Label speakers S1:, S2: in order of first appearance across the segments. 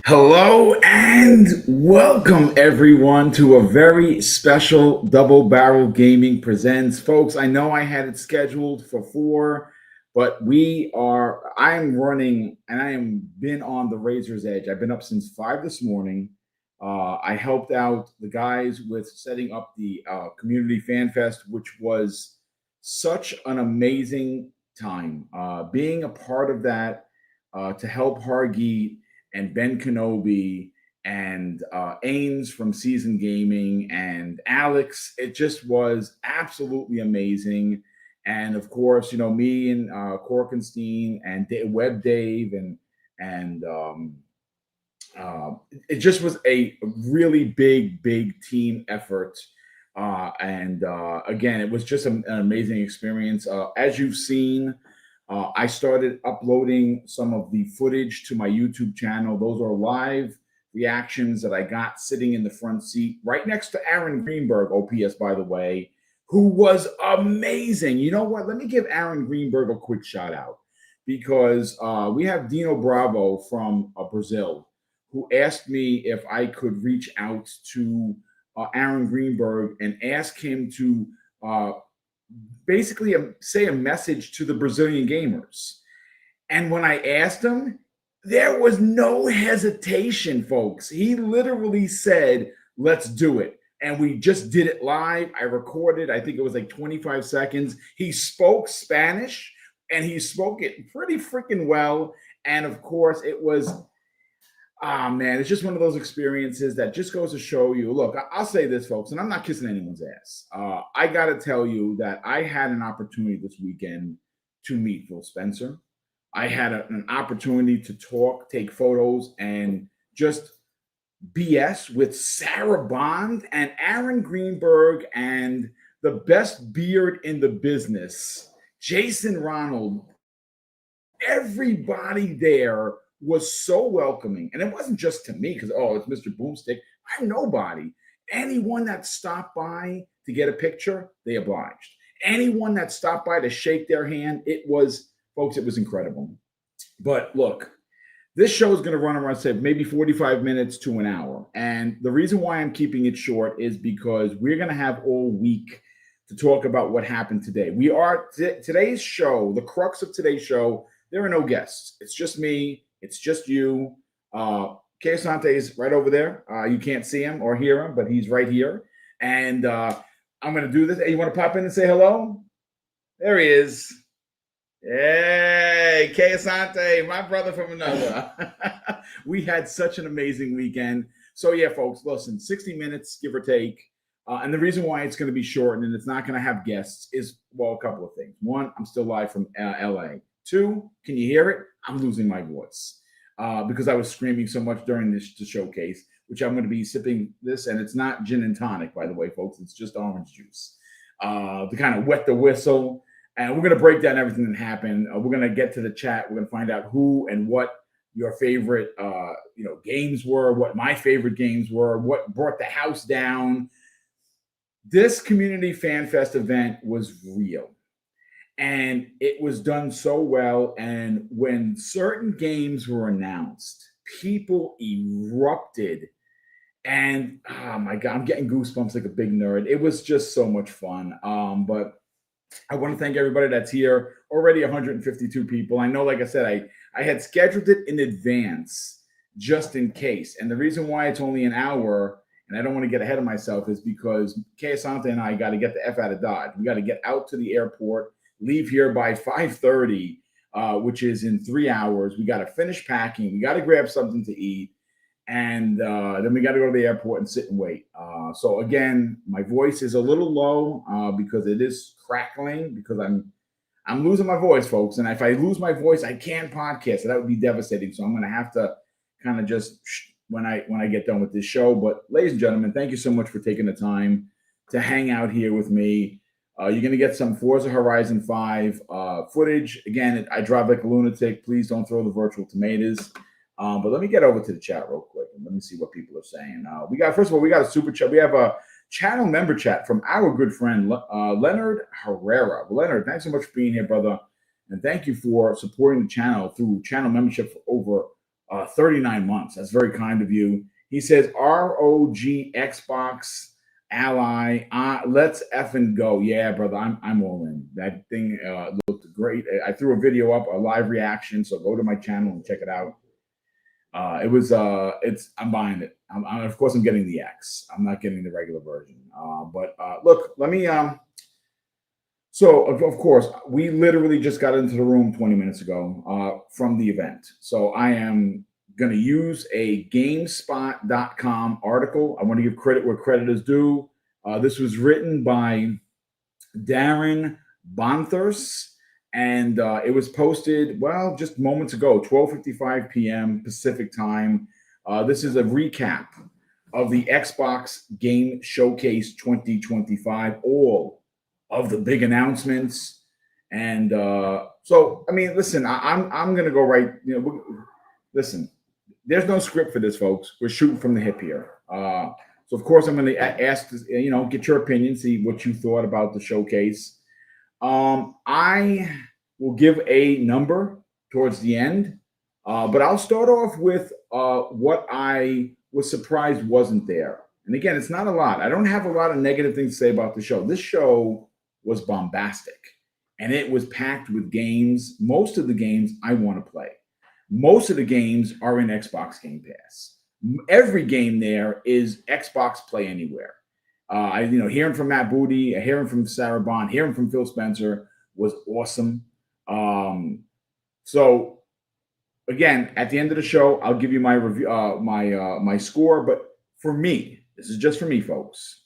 S1: Hello and welcome everyone to a very special Double Barrel Gaming Presents. Folks, I know I had it scheduled for 4, but I'm running and I am been on the razor's edge. I've been up since 5 this morning. I helped out the guys with setting up the Community Fan Fest, which was such an amazing time. Being a part of that to help Hargeet and Ben Kenobi and Ains from Season Gaming and Alex. It just was absolutely amazing. And of course, me and Korkenstein and Web Dave and it just was a really big team effort. And again, it was just an amazing experience. As you've seen, I started uploading some of the footage to my YouTube channel. Those are live reactions that I got sitting in the front seat right next to Aaron Greenberg, OPS, by the way, who was amazing. You know what? Let me give Aaron Greenberg a quick shout out because we have Dino Bravo from Brazil who asked me if I could reach out to Aaron Greenberg and ask him to basically say a message to the Brazilian gamers. And when I asked him, there was no hesitation, folks. He literally said, let's do it. And we just did it live. I recorded, I think it was like 25 seconds. He spoke Spanish and he spoke it pretty freaking well. And of course, it was man, it's just one of those experiences that just goes to show you. Look, I'll say this, folks, and I'm not kissing anyone's ass. I got to tell you that I had an opportunity this weekend to meet Phil Spencer. I had an opportunity to talk, take photos, and just BS with Sarah Bond and Aaron Greenberg and the best beard in the business, Jason Ronald. Everybody there was so welcoming. And it wasn't just to me because, oh, it's Mr. BoomStick. I'm nobody. Anyone that stopped by to get a picture, they obliged. Anyone that stopped by to shake their hand, folks, it was incredible. But look, this show is going to run around, say, maybe 45 minutes to an hour. And the reason why I'm keeping it short is because we're going to have all week to talk about what happened today. Today's show, the crux of today's show, there are no guests. It's just me. It's just you. Kay Asante is right over there. You can't see him or hear him, but he's right here. And I'm going to do this. Hey, you want to pop in and say hello? There he is. Hey, Kay Asante, my brother from another. We had such an amazing weekend. So, yeah, folks, listen, 60 minutes, give or take. And the reason why it's going to be short and it's not going to have guests is, well, a couple of things. One, I'm still live from LA. 2, can you hear it? I'm losing my voice because I was screaming so much during this showcase, which I'm going to be sipping this. And it's not gin and tonic, by the way, folks. It's just orange juice to kind of wet the whistle. And we're going to break down everything that happened. We're going to get to the chat. We're going to find out who and what your favorite games were, what my favorite games were, what brought the house down. This Community Fan Fest event was real. And it was done so well. And when certain games were announced, people erupted. And oh my God, I'm getting goosebumps like a big nerd. It was just so much fun. But I want to thank everybody that's here. Already 152 people. I know, like I said, I had scheduled it in advance just in case. And the reason why it's only an hour, and I don't want to get ahead of myself, is because Kay Asante and I got to get the F out of Dodge. We got to get out to the airport, leave here by 5:30, which is in 3 hours. We got to finish packing. We got to grab something to eat. And then we got to go to the airport and sit and wait. So again, my voice is a little low because it is crackling because I'm losing my voice, folks. And if I lose my voice, I can't podcast. So that would be devastating. So I'm going to have to kind of just when I get done with this show. But ladies and gentlemen, thank you so much for taking the time to hang out here with me. You're going to get some Forza Horizon 5 footage. Again, I drive like a lunatic. Please don't throw the virtual tomatoes. But let me get over to the chat real quick and let me see what people are saying. First of all, we got a super chat. We have a channel member chat from our good friend, Leonard Herrera. Leonard, thanks so much for being here, brother. And thank you for supporting the channel through channel membership for over 39 months. That's very kind of you. He says, ROG Xbox Ally, let's effing go. Yeah, brother, I'm all in. That thing looked great. I threw a video up, a live reaction, so go to my channel and check it out. I'm buying it. Of course, I'm getting the X. I'm not getting the regular version. But look, let me. So of course, we literally just got into the room 20 minutes ago from the event. So I am going to use a GameSpot.com article. I want to give credit where credit is due. This was written by Darren Bonthers, and it was posted, well, just moments ago, 12:55 p.m. Pacific time. This is a recap of the Xbox Game Showcase 2025, all of the big announcements. And so, I mean, listen, I'm going to go right. Listen, there's no script for this, folks. We're shooting from the hip here. So, of course, I'm going to ask, get your opinion, see what you thought about the showcase. I will give a number towards the end, but I'll start off with what I was surprised wasn't there. And again, it's not a lot. I don't have a lot of negative things to say about the show. This show was bombastic, and it was packed with games. Most of the games I want to play. Most of the games are in Xbox Game Pass. Every game there is Xbox Play Anywhere. Hearing from Matt Booty, hearing from Sarah Bond, hearing from Phil Spencer was awesome. So again, at the end of the show, I'll give you my review, my score. But for me, this is just for me, folks.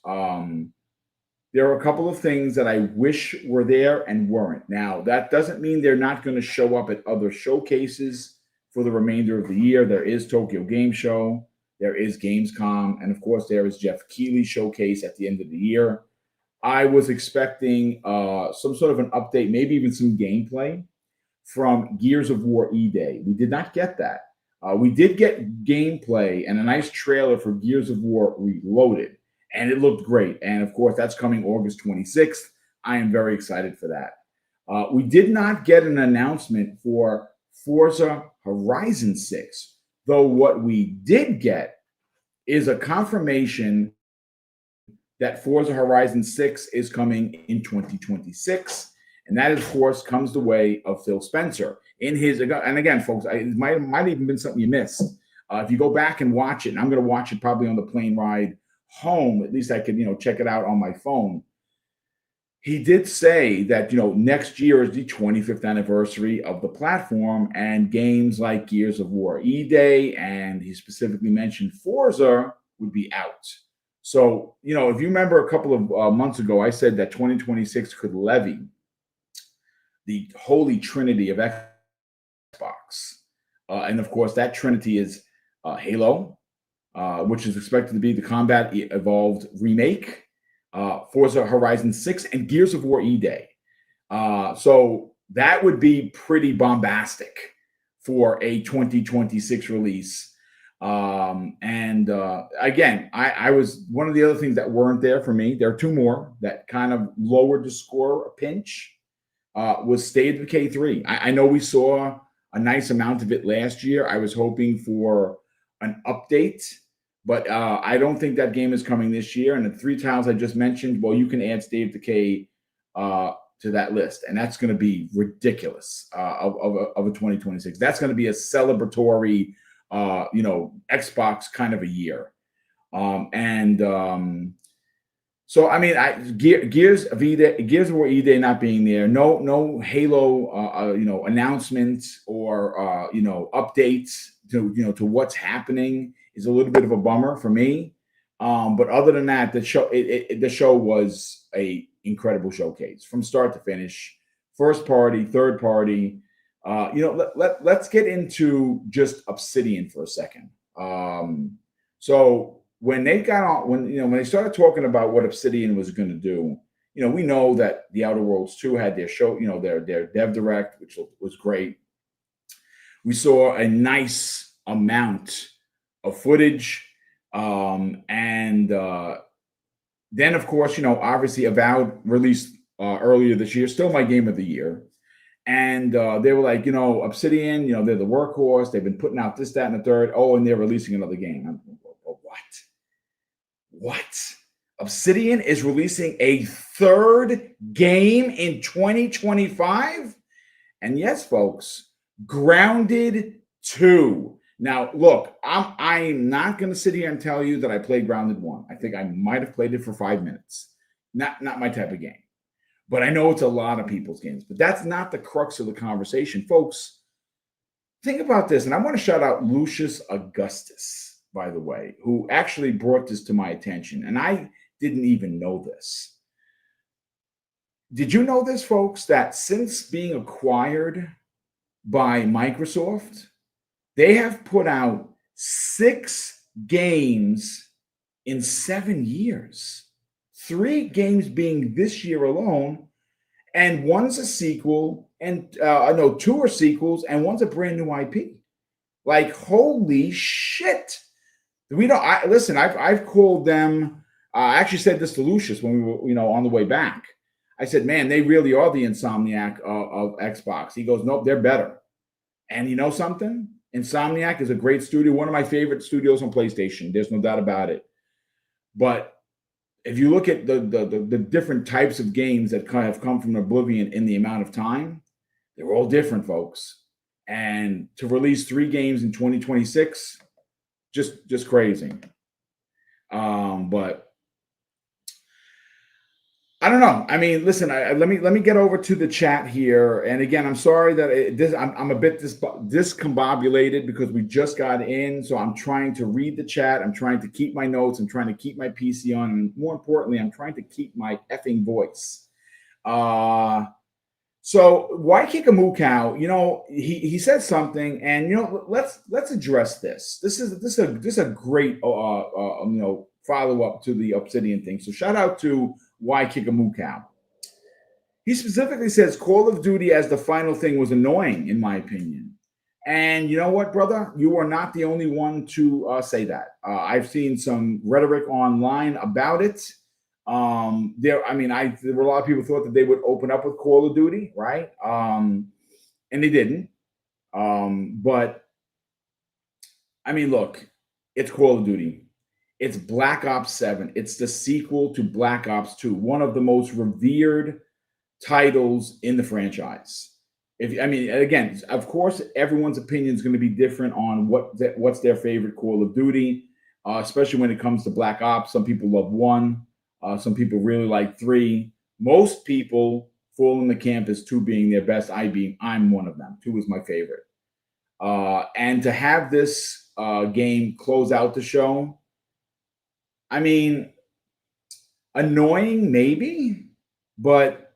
S1: There are a couple of things that I wish were there and weren't. Now, that doesn't mean they're not going to show up at other showcases for the remainder of the year. There is Tokyo Game Show, there is Gamescom, and of course, there is Jeff Keighley Showcase at the end of the year. I was expecting some sort of an update, maybe even some gameplay from Gears of War E-Day. We did not get that. We did get gameplay and a nice trailer for Gears of War Reloaded, and it looked great. And of course, that's coming August 26th. I am very excited for that. We did not get an announcement for Forza Horizon 6, though what we did get is a confirmation that Forza Horizon 6 is coming in 2026. And that, of course, comes the way of Phil Spencer. In his, and again, folks, it might even been something you missed. If you go back and watch it, and I'm going to watch it probably on the plane ride home, at least I could, check it out on my phone. He did say that, next year is the 25th anniversary of the platform, and games like Gears of War E-Day, and he specifically mentioned Forza, would be out. So, if you remember a couple of months ago, I said that 2026 could levy the holy trinity of Xbox. And of course, that trinity is Halo, which is expected to be the Combat Evolved remake, Forza Horizon 6, and Gears of War E-Day. So that would be pretty bombastic for a 2026 release. Again, I was one of the other things that weren't there for me. There are two more that kind of lowered the score a pinch. Was State of Decay 3. I know we saw a nice amount of it last year. I was hoping for an update, but I don't think that game is coming this year. And the three titles I just mentioned, well, you can add State of Decay to that list, and that's going to be ridiculous of a 2026. That's going to be a celebratory, Xbox kind of a year. So I mean, Gears of War E-Day not being there, no Halo, announcements or updates to what's happening is a little bit of a bummer for me. But other than that, the show was a incredible showcase from start to finish, first party, third party. Let's get into just Obsidian for a second. So when they got on, when they started talking about what Obsidian was going to do, we know that The Outer Worlds 2 had their show, their dev direct, which was great. We saw a nice amount of footage, and then of course, obviously Avowed released earlier this year, still my game of the year. And they were like, Obsidian, they're the workhorse. They've been putting out this, that, and the third. Oh, and they're releasing another game. What? What? Obsidian is releasing a third game in 2025? And yes, folks, Grounded 2. Now, look, I'm not going to sit here and tell you that I played Grounded 1. I think I might have played it for 5 minutes. Not my type of game. But I know it's a lot of people's games. But that's not the crux of the conversation. Folks, think about this. And I want to shout out Lucius Augustus, by the way, who actually brought this to my attention. And I didn't even know this. Did you know this, folks, that since being acquired by Microsoft, they have put out 6 games in 7 years? 3 games being this year alone, and one's a sequel, and 2 are sequels, and one's a brand new IP. Like, holy shit! Listen. I've called them. I actually said this to Lucius when we were, on the way back. I said, man, they really are the Insomniac of Xbox. He goes, nope, they're better. And you know something? Insomniac is a great studio, one of my favorite studios on PlayStation. There's no doubt about it. But if you look at the different types of games that kind of come from Oblivion in the amount of time, they're all different, folks. And to release 3 games in 2026, just crazy. But I don't know. I mean, listen. Let me get over to the chat here. And again, I'm sorry that I'm a bit discombobulated because we just got in. So I'm trying to read the chat. I'm trying to keep my notes. I'm trying to keep my PC on, and more importantly, I'm trying to keep my effing voice. So why kick a moo cow? He said something, and let's address this. This is a great follow up to the Obsidian thing. So shout out to Why Kick a Moo Cow. He specifically says Call of Duty as the final thing was annoying, in my opinion. And you know what, brother? You are not the only one to say that. I've seen some rhetoric online about it. There were a lot of people thought that they would open up with Call of Duty, right? And they didn't. But I mean, look, it's Call of Duty. It's Black Ops 7. It's the sequel to Black Ops 2, one of the most revered titles in the franchise. Again, of course, everyone's opinion is going to be different on what's their favorite Call of Duty, especially when it comes to Black Ops. Some people love 1. Some people really like 3. Most people fall in the camp as 2 being their best. I'm one of them. 2 is my favorite. And to have this game close out the show, I mean, annoying maybe, but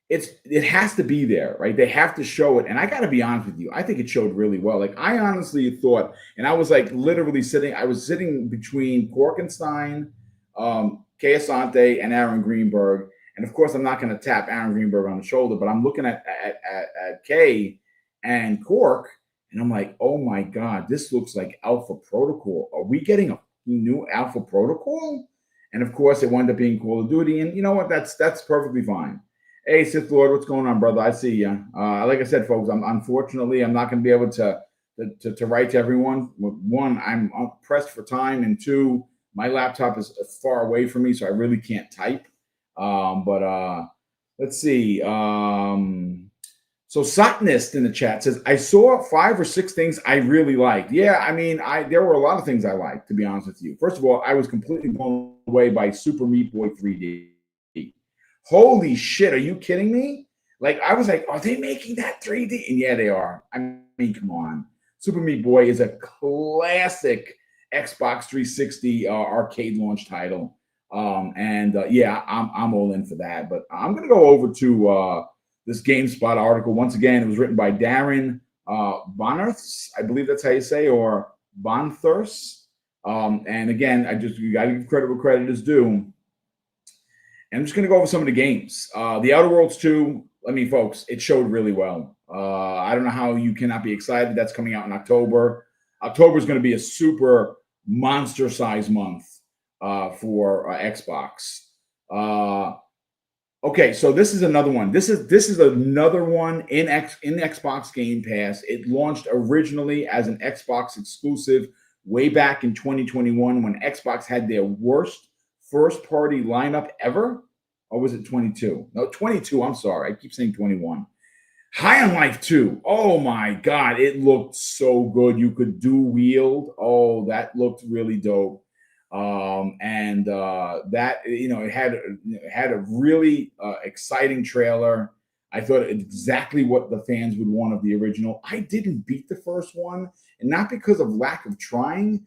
S1: it has to be there, right? They have to show it. And I got to be honest with you, I think it showed really well. Like, I honestly thought, and I was like literally sitting between Korkenstein, Kay Asante, and Aaron Greenberg. And of course, I'm not going to tap Aaron Greenberg on the shoulder, but I'm looking at Kay and Cork, and I'm like, oh my God, this looks like Alpha Protocol. Are we getting a new Alpha Protocol? And of course, it wound up being Call of Duty. And you know what? That's perfectly fine. Hey, Sith Lord, what's going on, brother? I see you. Like I said, folks, unfortunately, I'm not going to be able to write to everyone. One, I'm pressed for time, and 2, my laptop is far away from me, so I really can't type. But let's see. So Satanist in the chat says, I saw 5 or 6 things I really liked. Yeah, I mean, there were a lot of things I liked, to be honest with you. First of all, I was completely blown away by Super Meat Boy 3D. Holy shit, are you kidding me? Like, I was like, are they making that 3D? And yeah, they are. I mean, come on. Super Meat Boy is a classic Xbox 360 arcade launch title. Yeah, I'm all in for that. But I'm going to go over to this GameSpot article. Once again, it was written by Darren Bonnerths, I believe that's how you say, or Bonthers. And again, you got to give credit where credit is due. And I'm just going to go over some of the games. The Outer Worlds 2, I mean, folks, it showed really well. I don't know how you cannot be excited. That's coming out in October. October is going to be a super monster size month for Xbox. Okay, so this is another one. This is another one in Xbox Game Pass. It launched originally as an Xbox exclusive way back in 2021 when Xbox had their worst first party lineup ever. Or was it 22? No, 22. I'm sorry. I keep saying 21. High on Life 2. Oh my God, it looked so good. You could do wield. Oh, that looked really dope. And that it had a really exciting trailer. I thought exactly what the fans would want of the original. I didn't beat the first one, and not because of lack of trying.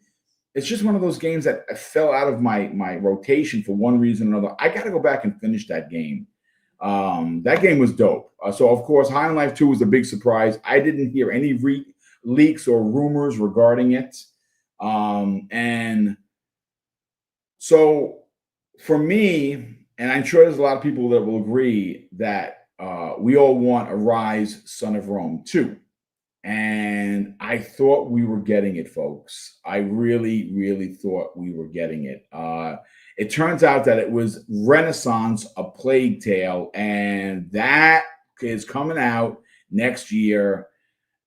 S1: It's just one of those games that fell out of my rotation for one reason or another. I got to go back and finish that game. That game was dope. So of course, High on Life 2 was a big surprise. I didn't hear any leaks or rumors regarding it. And so for me, and I'm sure there's a lot of people that will agree that we all want a Rise Son of Rome 2. And I thought we were getting it, folks. I really, really thought we were getting it. It turns out that it was Renaissance, A Plague Tale, and that is coming out next year,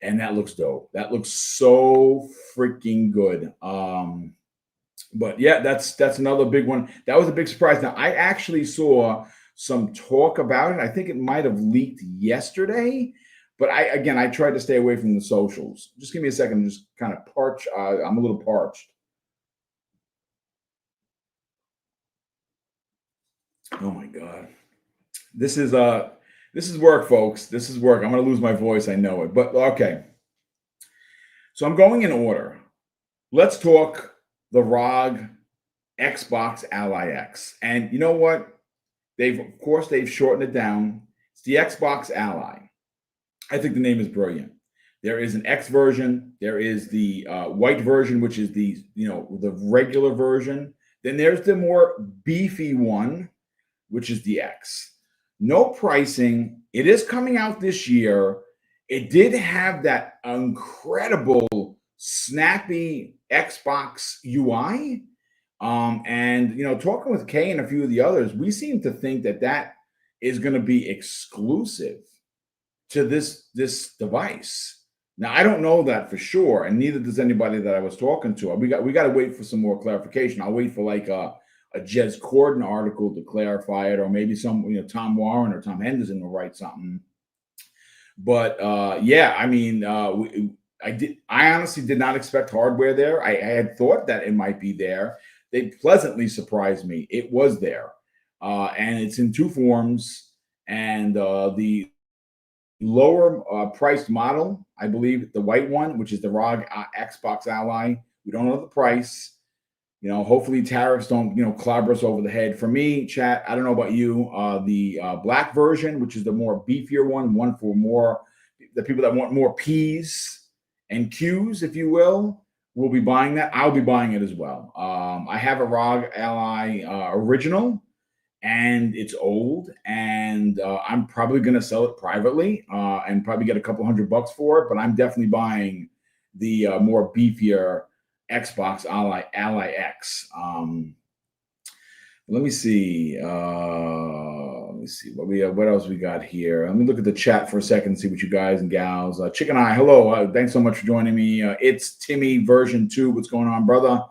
S1: and that looks dope. That looks so freaking good. But yeah, that's another big one. That was a big surprise. Now, I actually saw some talk about it. I think it might have leaked yesterday. But I tried to stay away from the socials. Just give me a second. Just kind of parch. I'm a little parched. Oh my God. This is work, folks. This is work. I'm gonna lose my voice. I know it. But okay. So I'm going in order. Let's talk the ROG Xbox Ally X. And you know what? They've shortened it down. It's the Xbox Ally. I think the name is brilliant. There is an X version. There is the white version, which is the regular version. Then there's the more beefy one, which is the X. No pricing. It is coming out this year. It did have that incredible snappy Xbox UI. And talking with Kay and a few of the others, we seem to think that is going to be exclusive to this device. Now I don't know that for sure, and neither does anybody that I was talking to. We got to wait for some more clarification. I'll wait for like a Jez Corden article to clarify it, or maybe some Tom Warren or Tom Henderson will write something. But yeah, I mean, I honestly did not expect hardware there. I had thought that it might be there. They pleasantly surprised me. It was there, and it's in two forms. And the lower priced model, I believe the white one, which is the ROG Xbox Ally. We don't know the price. Hopefully tariffs don't clobber us over the head. For me, chat, I don't know about you. The black version, which is the more beefier one for more the people that want more P's and Q's, if you will be buying that. I'll be buying it as well. I have a ROG Ally original, and it's old, and I'm probably going to sell it privately and probably get a couple $100 for it. But I'm definitely buying the more beefier Xbox Ally X. Let me see. What else we got here. Let me look at the chat for a second and see what you guys and gals. Chicken Eye, hello. Thanks so much for joining me. It's Timmy version 2. What's going on, brother?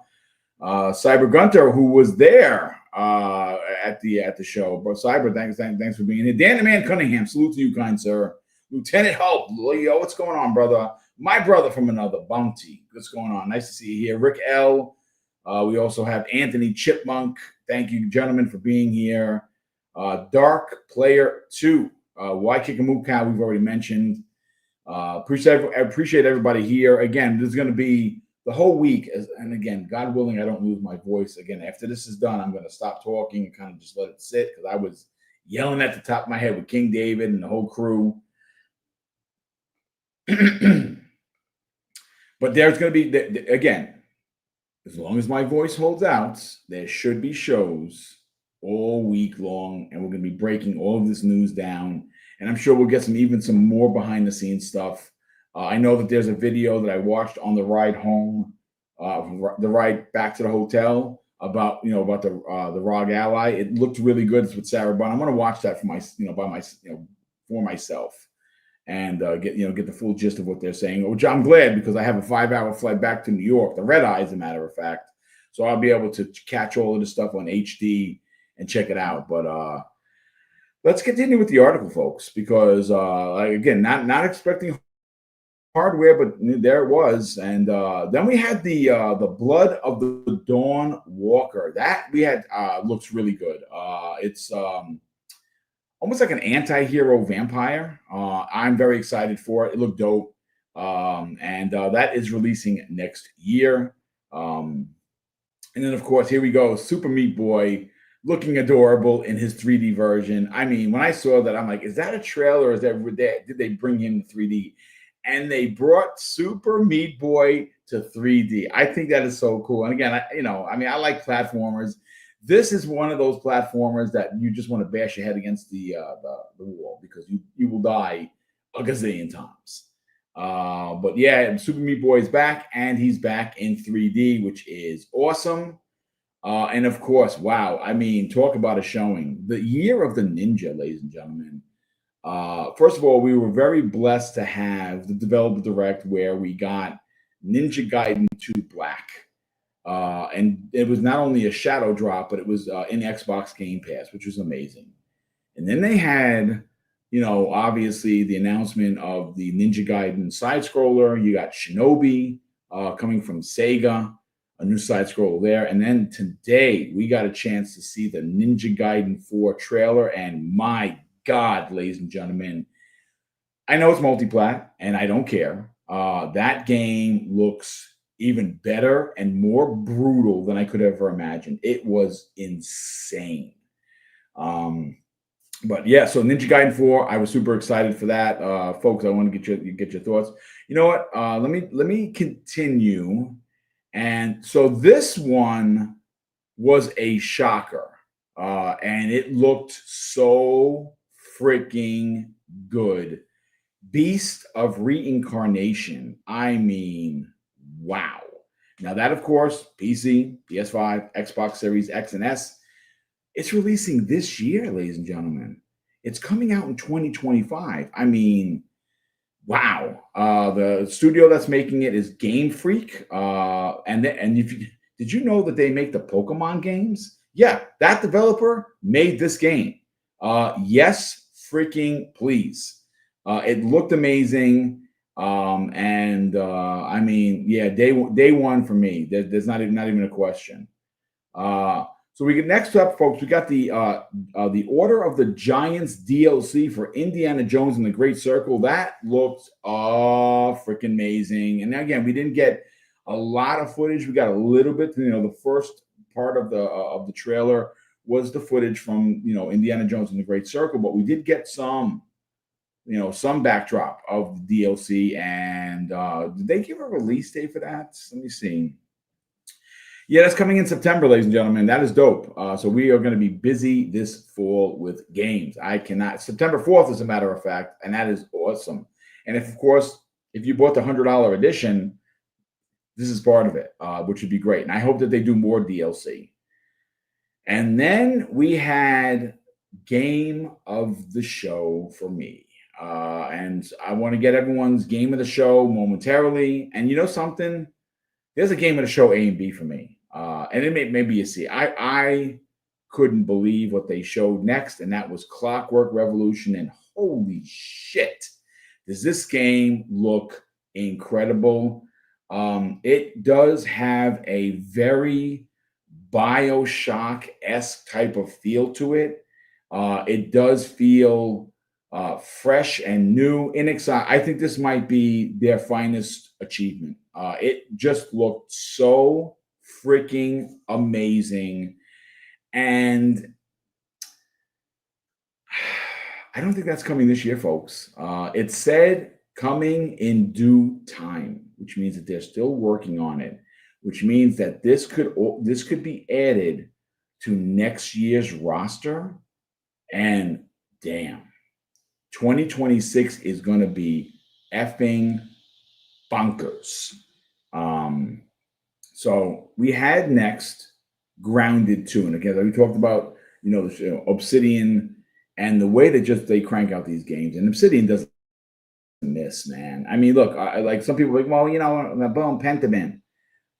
S1: Cyber Gunter, who was there at the show. Bro, Cyber, thanks for being here. Dan the Man Cunningham, salute to you, kind sir. Lieutenant Hope, Leo, what's going on, brother? My brother from another, Bounty. What's going on? Nice to see you here. Rick L. We also have Anthony Chipmunk. Thank you, gentlemen, for being here. Dark Player 2. Why Kick a Mook Cow? We've already mentioned. Appreciate everybody here. Again, there's going to be the whole week, and again, God willing, I don't lose my voice. Again, after this is done, I'm going to stop talking and kind of just let it sit, because I was yelling at the top of my head with King David and the whole crew. But there's going to be, again, as long as my voice holds out, there should be shows all week long, and we're going to be breaking all of this news down. And I'm sure we'll get some more behind the scenes stuff. I know that there's a video that I watched on the ride home, the ride back to the hotel, about the ROG Ally. It looked really good. It's with Sarah Bond. I'm going to watch that for my by my for myself and get the full gist of what they're saying. Which I'm glad because I have a 5-hour flight back to New York, the red eye, as a matter of fact. So I'll be able to catch all of this stuff on HD and check it out. But let's continue with the article, folks, because again, not expecting hardware, but there it was. And then we had the Blood of the Dawn Walker. That we had looks really good. It's almost like an anti-hero vampire. I'm very excited for it. It looked dope. And that is releasing next year. And then, of course, here we go. Super Meat Boy looking adorable in his 3D version. I mean, when I saw that, I'm like, is that a trailer or is did they bring him 3D? And they brought Super Meat Boy to 3D. I think that is so cool. And again, I like platformers. This is one of those platformers that you just want to bash your head against the wall because you will die a gazillion times. But yeah, Super Meat Boy is back, and he's back in 3D, which is awesome. And of course, wow, I mean, talk about a showing. The year of the ninja, ladies and gentlemen. First of all, we were very blessed to have the Developer Direct where we got Ninja Gaiden 2 Black. And it was not only a shadow drop, but it was in Xbox Game Pass, which was amazing. And then they had, obviously the announcement of the Ninja Gaiden side scroller. You got Shinobi coming from Sega, a new side scroller there. And then today we got a chance to see the Ninja Gaiden 4 trailer. And my God, ladies and gentlemen, I know it's multiplat and I don't care. That game looks even better and more brutal than I could ever imagine. It was insane. But yeah, so Ninja Gaiden 4, I was super excited for that. Folks, I want to get your thoughts. You know what? Let me continue. And so this one was a shocker. And it looked so freaking good. Beast of Reincarnation. I mean, wow. Now that, of course, PC, PS5, Xbox Series X and S, it's releasing this year, ladies and gentlemen. It's coming out in 2025. I mean, wow. The studio that's making it is Game Freak. Did you know that they make the Pokemon games? Yeah, that developer made this game. Yes, freaking please. It looked amazing. I mean, yeah, day one for me. There's not even a question. So we get next up, folks. We got the Order of the Giants DLC for Indiana Jones and the Great Circle. That looked freaking amazing. And again, we didn't get a lot of footage. We got a little bit. The first part of the trailer was the footage from Indiana Jones and the Great Circle, but we did get some backdrop of the DLC. And did they give a release date for that? Let me see. Yeah, that's coming in September, ladies and gentlemen. That is dope. So we are going to be busy this fall with games. September 4th, as a matter of fact, and that is awesome. And if you bought the $100 edition, this is part of it, which would be great. And I hope that they do more DLC. And then we had Game of the Show for me. And I want to get everyone's Game of the Show momentarily. And you know something? There's a Game of the Show A and B for me. And it may be a C. I couldn't believe what they showed next, and that was Clockwork Revolution. And holy shit, does this game look incredible? It does have a very BioShock-esque type of feel to it. It does feel fresh and new, inexciting. I think this might be their finest achievement. It just looked so freaking amazing. And I don't think that's coming this year, folks. It said coming in due time, which means that they're still working on it, which means that this could be added to next year's roster. And damn, 2026 is going to be effing bonkers. So we had next Grounded 2. And again, we talked about, Obsidian and the way they crank out these games. And Obsidian doesn't miss, man. I mean, look, like some people are like, well, boom, Pentiment.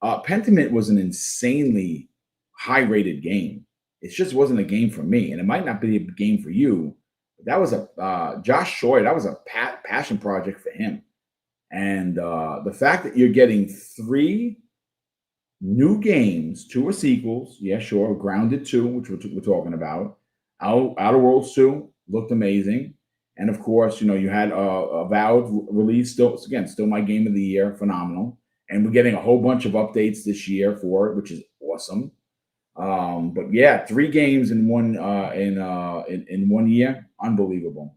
S1: Pentiment was an insanely high rated game. It just wasn't a game for me, and it might not be a game for you. But that was a Josh Shoy. That was a passion project for him, and the fact that you're getting 3 new games, 2 are sequels. Yeah, sure. Grounded 2, which we're talking about. Outer Worlds 2 looked amazing. And of course, you had a Avowed release, still my game of the year, phenomenal. And we're getting a whole bunch of updates this year for it, which is awesome. But yeah, 3 games in in 1 year, unbelievable.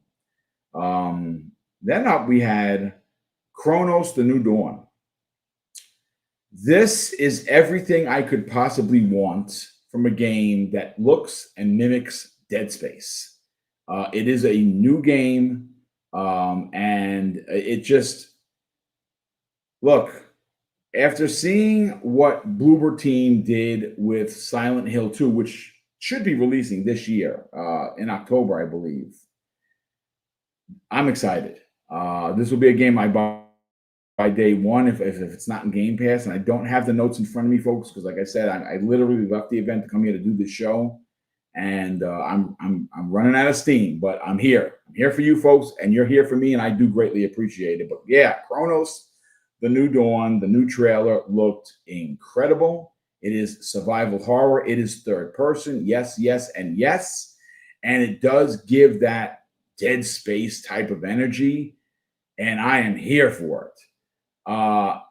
S1: Then up we had Chronos: The New Dawn. This is everything I could possibly want from a game that looks and mimics Dead Space. It is a new game, and it just look. After seeing what Bloober Team did with Silent Hill 2, which should be releasing this year in October, I believe, I'm excited. This will be a game I buy by day one if it's not in Game Pass, and I don't have the notes in front of me, folks, because like I said, I literally left the event to come here to do this show, and I'm running out of steam, but I'm here. I'm here for you folks, and you're here for me, and I do greatly appreciate it. But yeah, Chronos: The New Dawn, the new trailer looked incredible. It is survival horror. It is third person. Yes, yes, and yes. And it does give that Dead Space type of energy, and I am here for it.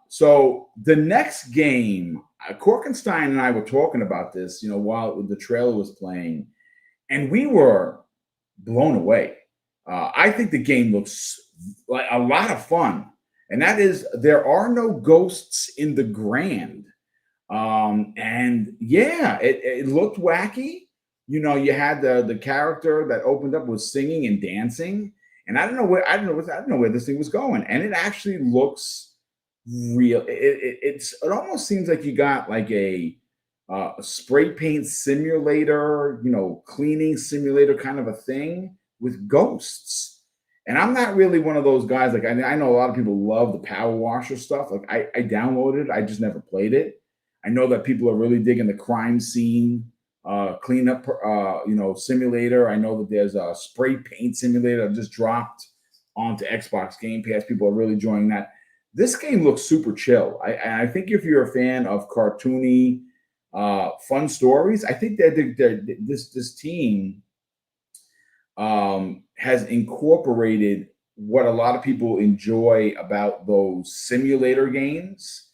S1: So the next game, Korkenstein and I were talking about this, while the trailer was playing, and we were blown away. I think the game looks like a lot of fun, and that is there are no ghosts in the Grand. And yeah, it looked wacky. You had the character that opened up was singing and dancing, and I don't know where this thing was going, and it actually looks real. It almost seems like you got like a spray paint simulator, cleaning simulator kind of a thing with ghosts. And I'm not really one of those guys. Like I know a lot of people love the power washer stuff. Like I downloaded it, I just never played it. I know that people are really digging the crime scene cleanup, simulator. I know that there's a spray paint simulator that just dropped onto Xbox Game Pass. People are really enjoying that. This game looks super chill. I think if you're a fan of cartoony, fun stories, I think that this team has incorporated what a lot of people enjoy about those simulator games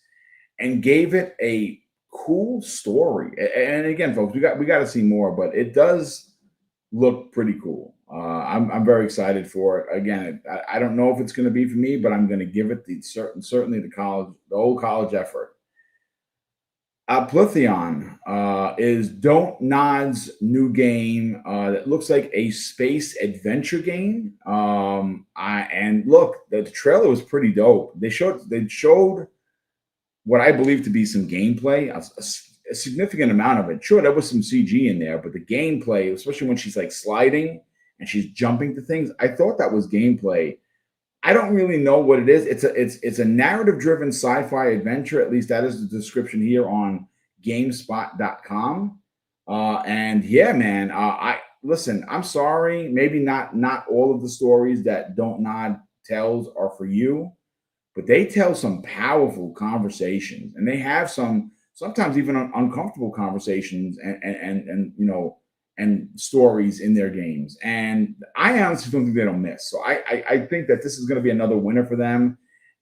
S1: and gave it a cool story. And again, folks, we got to see more, but it does look pretty cool. I'm very excited for it. Again, I don't know if it's going to be for me, but I'm going to give it certainly the old college effort. Aplythion is Don't Nod's new game that looks like a space adventure game. And look, the trailer was pretty dope. They showed what I believe to be some gameplay, a significant amount of it. Sure, there was some CG in there, but the gameplay, especially when she's like sliding and she's jumping to things, I thought that was gameplay. I don't really know what it is. It's a narrative-driven sci-fi adventure. At least that is the description here on GameSpot.com. And yeah, man, listen. I'm sorry. Maybe not all of the stories that Don't Nod tells are for you, but they tell some powerful conversations, and they have sometimes even uncomfortable conversations and stories in their games. And I honestly don't think they don't miss. So I think that this is going to be another winner for them.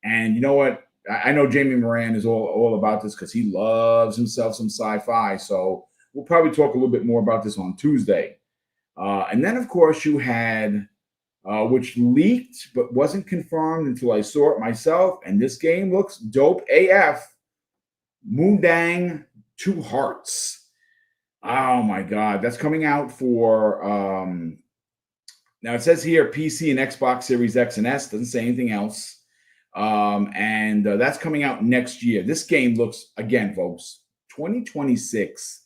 S1: And you know what? I know Jamie Moran is all about this because he loves himself some sci-fi. So we'll probably talk a little bit more about this on Tuesday. And then, of course, you had, which leaked but wasn't confirmed until I saw it myself. And this game looks dope AF. Moondang Two Hearts. Oh my God, that's coming out for now it says here PC and Xbox Series X and S, doesn't say anything else. And that's coming out next year. This game looks, again, folks, 2026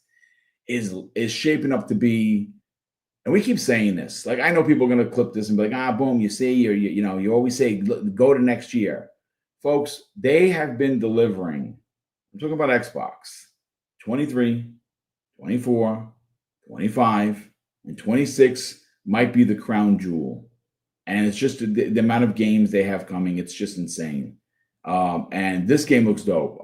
S1: is shaping up to be. And we keep saying this. Like I know people are going to clip this and be like, boom, you see, or you always say go to next year, folks. They have been delivering. I'm talking about Xbox 23, 24, 25, and 26 might be the crown jewel. And it's just the amount of games they have coming. It's just insane. And this game looks dope.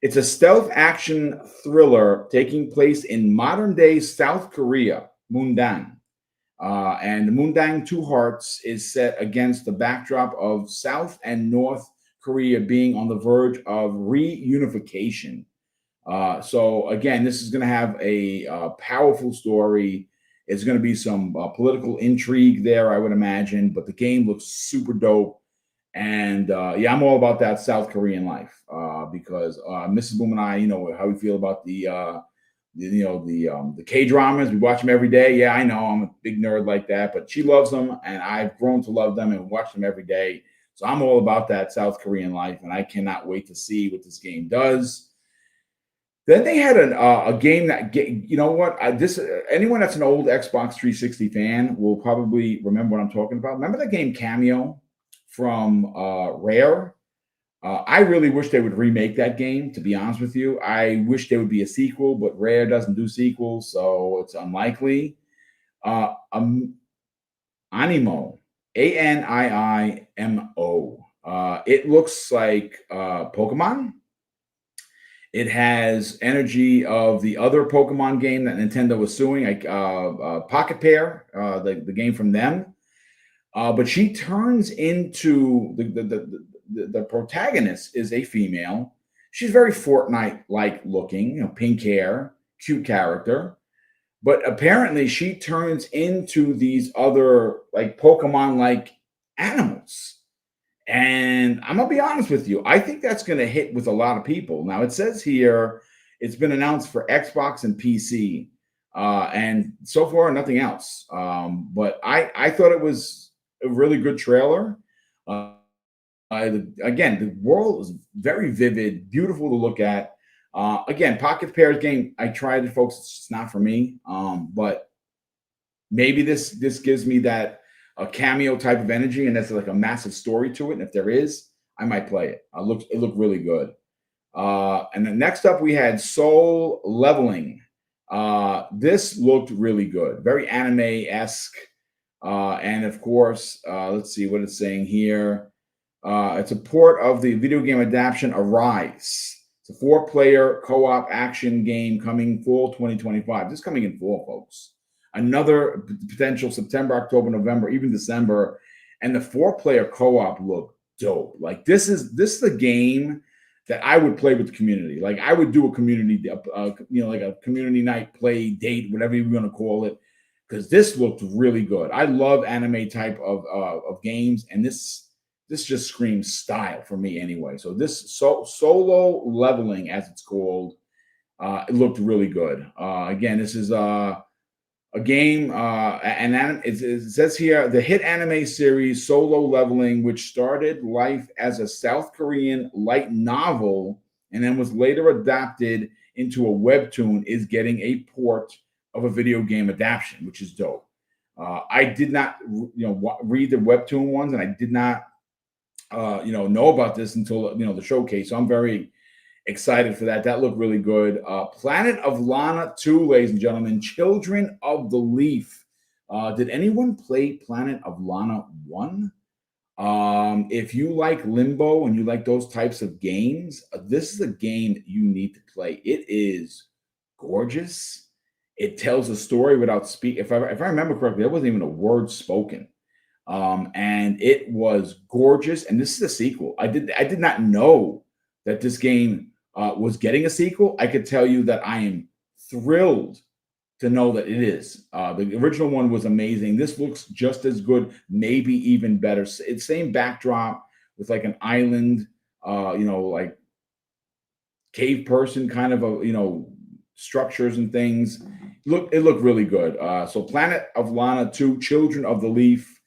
S1: It's a stealth action thriller taking place in modern day South Korea, Mundang. And Mundang Two Hearts is set against the backdrop of South and North Korea being on the verge of reunification. So again, this is going to have a powerful story. It's going to be some political intrigue there, I would imagine, but the game looks super dope. And yeah, I'm all about that South Korean life because Mrs. Boom and I, how we feel about the K dramas. We watch them every day. Yeah, I know I'm a big nerd like that, but she loves them, and I've grown to love them and watch them every day. So I'm all about that South Korean life, and I cannot wait to see what this game does. Then they had a game that, you know what? Anyone that's an old Xbox 360 fan will probably remember what I'm talking about. Remember the game Cameo from Rare? I really wish they would remake that game, to be honest with you. I wish there would be a sequel, but Rare doesn't do sequels, so it's unlikely. Animo, Aniimo. It looks like Pokemon. It has energy of the other Pokemon game that Nintendo was suing, like Pocket Pair, the game from them. But she turns into the protagonist is a female. She's very Fortnite-like looking, pink hair, cute character. But apparently she turns into these other like Pokemon-like animals. And I'm going to be honest with you. I think that's going to hit with a lot of people. Now, it says here it's been announced for Xbox and PC. And so far, nothing else. But I thought it was a really good trailer. Again, the world was very vivid, beautiful to look at. Again, Pocket Pairs game, I tried it, folks. It's just not for me. But maybe this gives me that a cameo type of energy, and there's like a massive story to it. And if there is, I might play it. It looked really good. And then next up, we had Soul Leveling. This looked really good, very anime-esque. And of course, let's see what it's saying here. It's a port of the video game adaptation Arise. It's a 4-player co-op action game coming fall 2025. This is coming in fall, folks. Another potential September, October, November, even December. And the 4-player co-op look dope. Like this is the game that I would play with the community. Like I would do a community, like a community night play date, whatever you want to call it, because this looked really good. I love anime type of games, and this just screams style for me anyway. So this Solo Leveling, as it's called, it looked really good. Again, this is a game, and it says here the hit anime series Solo Leveling, which started life as a South Korean light novel and then was later adapted into a webtoon, is getting a port of a video game adaptation, which is dope. I did not, read the webtoon ones, and I did not, know about this until the showcase. So I'm very excited for that. That looked really good. Planet of Lana 2, ladies and gentlemen. Children of the Leaf. Did anyone play Planet of Lana 1? If you like Limbo and you like those types of games, this is a game that you need to play. It is gorgeous. It tells a story without speak. If I remember correctly, there wasn't even a word spoken. And it was gorgeous. And this is a sequel. I did not know that this game was getting a sequel. I could tell you that I am thrilled to know that it is. The original one was amazing. This looks just as good, maybe even better. It's same backdrop with like an island, like cave person kind of structures and things. It looked really good. So Planet of Lana 2, Children of the Leaf.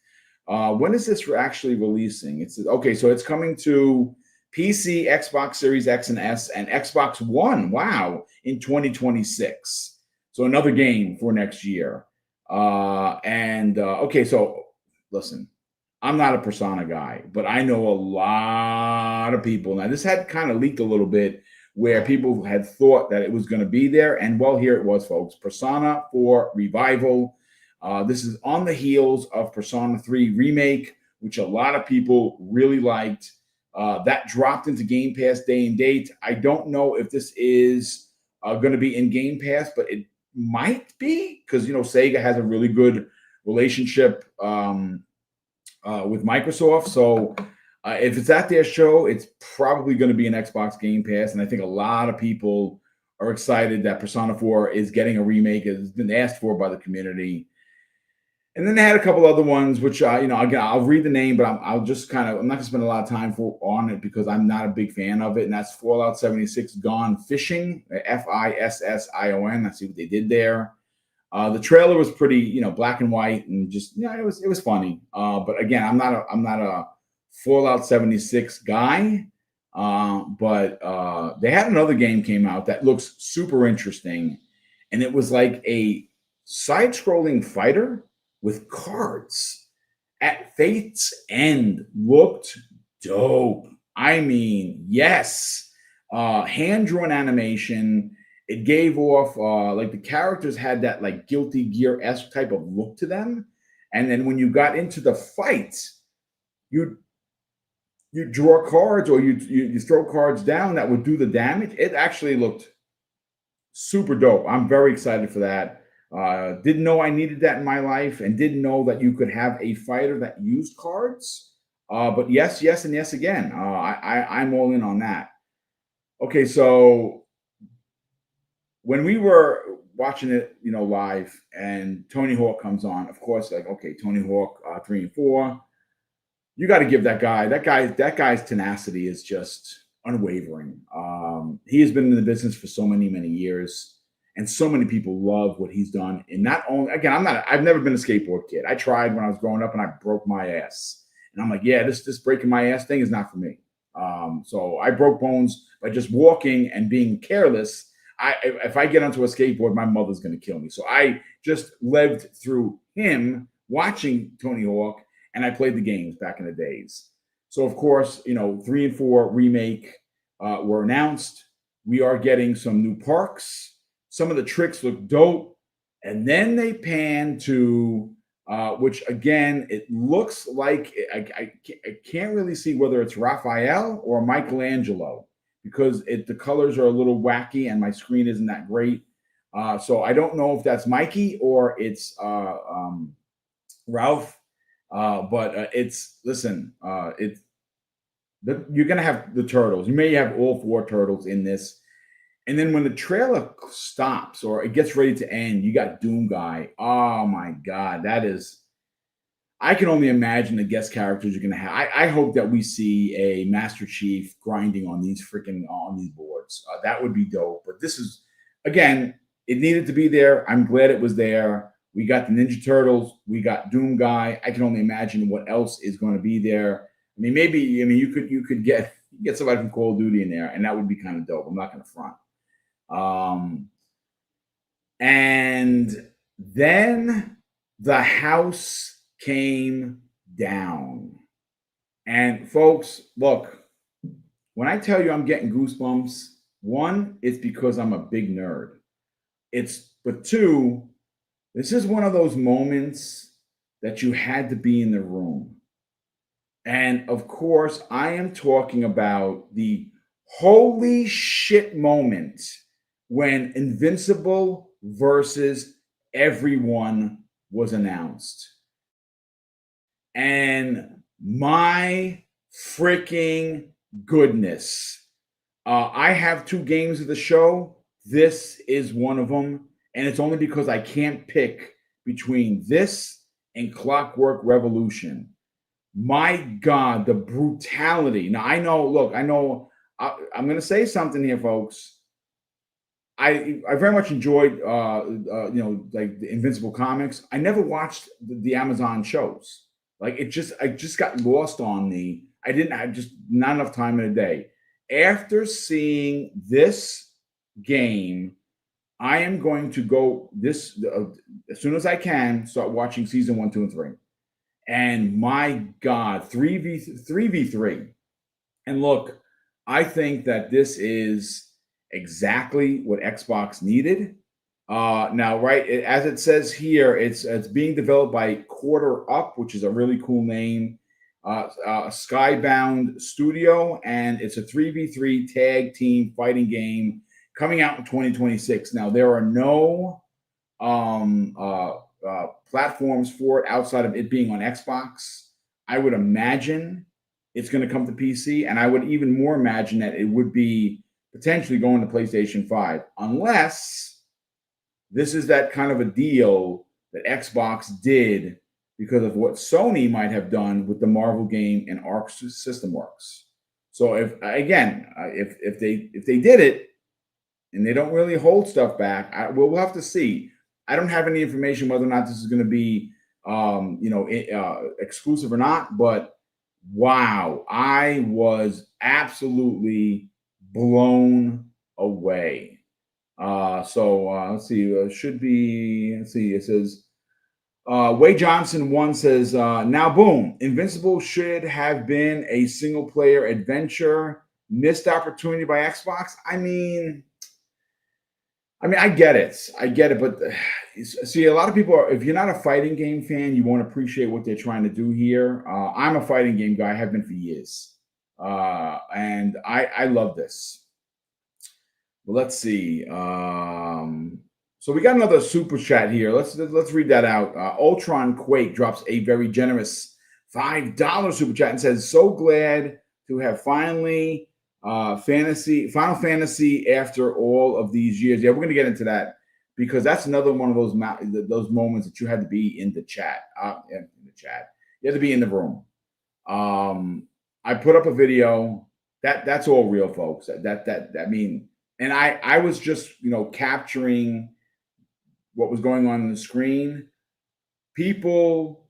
S1: When is this actually releasing? So it's coming to PC, Xbox Series X and S, and Xbox One. Wow, in 2026. So another game for next year. Okay, so listen, I'm not a Persona guy, but I know a lot of people. Now, this had kind of leaked a little bit where people had thought that it was going to be there. And well, here it was, folks. Persona 4 Revival. This is on the heels of Persona 3 Remake, which a lot of people really liked. That dropped into Game Pass day and date. I don't know if this is going to be in Game Pass, but it might be because, Sega has a really good relationship with Microsoft. So if it's at their show, it's probably going to be an Xbox Game Pass. And I think a lot of people are excited that Persona 4 is getting a remake. It's been asked for by the community. And then they had a couple other ones, which, again, I'll read the name, but I'm not going to spend a lot of time on it because I'm not a big fan of it. And that's Fallout 76 Gone Fishing, Fission. I see what they did there. The trailer was pretty, black and white and just, it was funny. But again, I'm not a Fallout 76 guy. But they had another game came out that looks super interesting, and it was like a side-scrolling fighter with cards at Fate's End. Looked dope. I mean, yes. Hand-drawn animation. It gave off like the characters had that like Guilty Gear-esque type of look to them. And then when you got into the fight, you draw cards or you throw cards down that would do the damage. It actually looked super dope. I'm very excited for that. Didn't know I needed that in my life and didn't know that you could have a fighter that used cards. But yes, and yes again. I'm all in on that. Okay, so when we were watching it, live, and Tony Hawk comes on, of course, like, okay, Tony Hawk 3 and 4, you got to give that guy's tenacity is just unwavering. He has been in the business for so many years, and so many people love what he's done. And not only, again, I've never been a skateboard kid. I tried when I was growing up, and I broke my ass. And I'm like, yeah, this breaking my ass thing is not for me. So I broke bones by just walking and being careless. If I get onto a skateboard, my mother's going to kill me. So I just lived through him watching Tony Hawk, and I played the games back in the days. So of course, 3 and 4 remake were announced. We are getting some new parks. Some of the tricks look dope, and then they pan to which again, it looks like I can't really see whether it's Raphael or Michelangelo, because the colors are a little wacky and my screen isn't that great. So I don't know if that's Mikey or it's Ralph. But you're going to have the turtles. You may have all 4 turtles in this. And then when the trailer stops or it gets ready to end, you got Doom Guy. Oh my God. I can only imagine the guest characters you're going to have. I hope that we see a Master Chief grinding on these boards. That would be dope. But this is, again, it needed to be there. I'm glad it was there. We got the Ninja Turtles. We got Doom Guy. I can only imagine what else is going to be there. You could get somebody from Call of Duty in there, and that would be kind of dope. I'm not going to front. And then the house came down. And folks, look, when I tell you I'm getting goosebumps, 1, it's because I'm a big nerd. But 2, this is one of those moments that you had to be in the room. And of course, I am talking about the holy shit moment when Invincible versus Everyone was announced. And my freaking goodness. I have 2 games of the show. This is one of them. And it's only because I can't pick between this and Clockwork Revolution. My God, the brutality. Now, I'm going to say something here, folks. I very much enjoyed, like the Invincible comics. I never watched the Amazon shows. Like I just got lost on me. I just not enough time in a day. After seeing this game, I am going to go this as soon as I can start watching season 1, 2, and 3. And my God, 3v3. And look, I think that this is exactly what Xbox needed. Now, right, as it says here, it's being developed by Quarter Up, which is a really cool name. Skybound Studio, and it's a 3v3 tag team fighting game coming out in 2026. Now, there are no platforms for it outside of it being on Xbox. I would imagine it's going to come to PC, and I would even more imagine that it would be potentially going to PlayStation 5, unless this is that kind of a deal that Xbox did because of what Sony might have done with the Marvel game and Arc System Works. So if they did it and they don't really hold stuff back, we'll have to see. I don't have any information whether or not this is going to be exclusive or not, but wow, I was absolutely blown away. Let's see. Should be. Let's see. It says Way Johnson one says now boom. Invincible should have been a single player adventure. Missed opportunity by Xbox. I get it, but see, a lot of people if you're not a fighting game fan, you won't appreciate what they're trying to do here. I'm a fighting game guy, I have been for years, and I love this. But let's see. So we got another super chat here. Let's read that out. Ultron Quake drops a very generous $5 super chat and says, "So glad to have finally." Final Fantasy after all of these years. Yeah, we're going to get into that because that's another one of those moments that you had to be in the chat. In the chat, you had to be in the room. I put up a video that's all real, folks. And I was just capturing what was going on the screen. People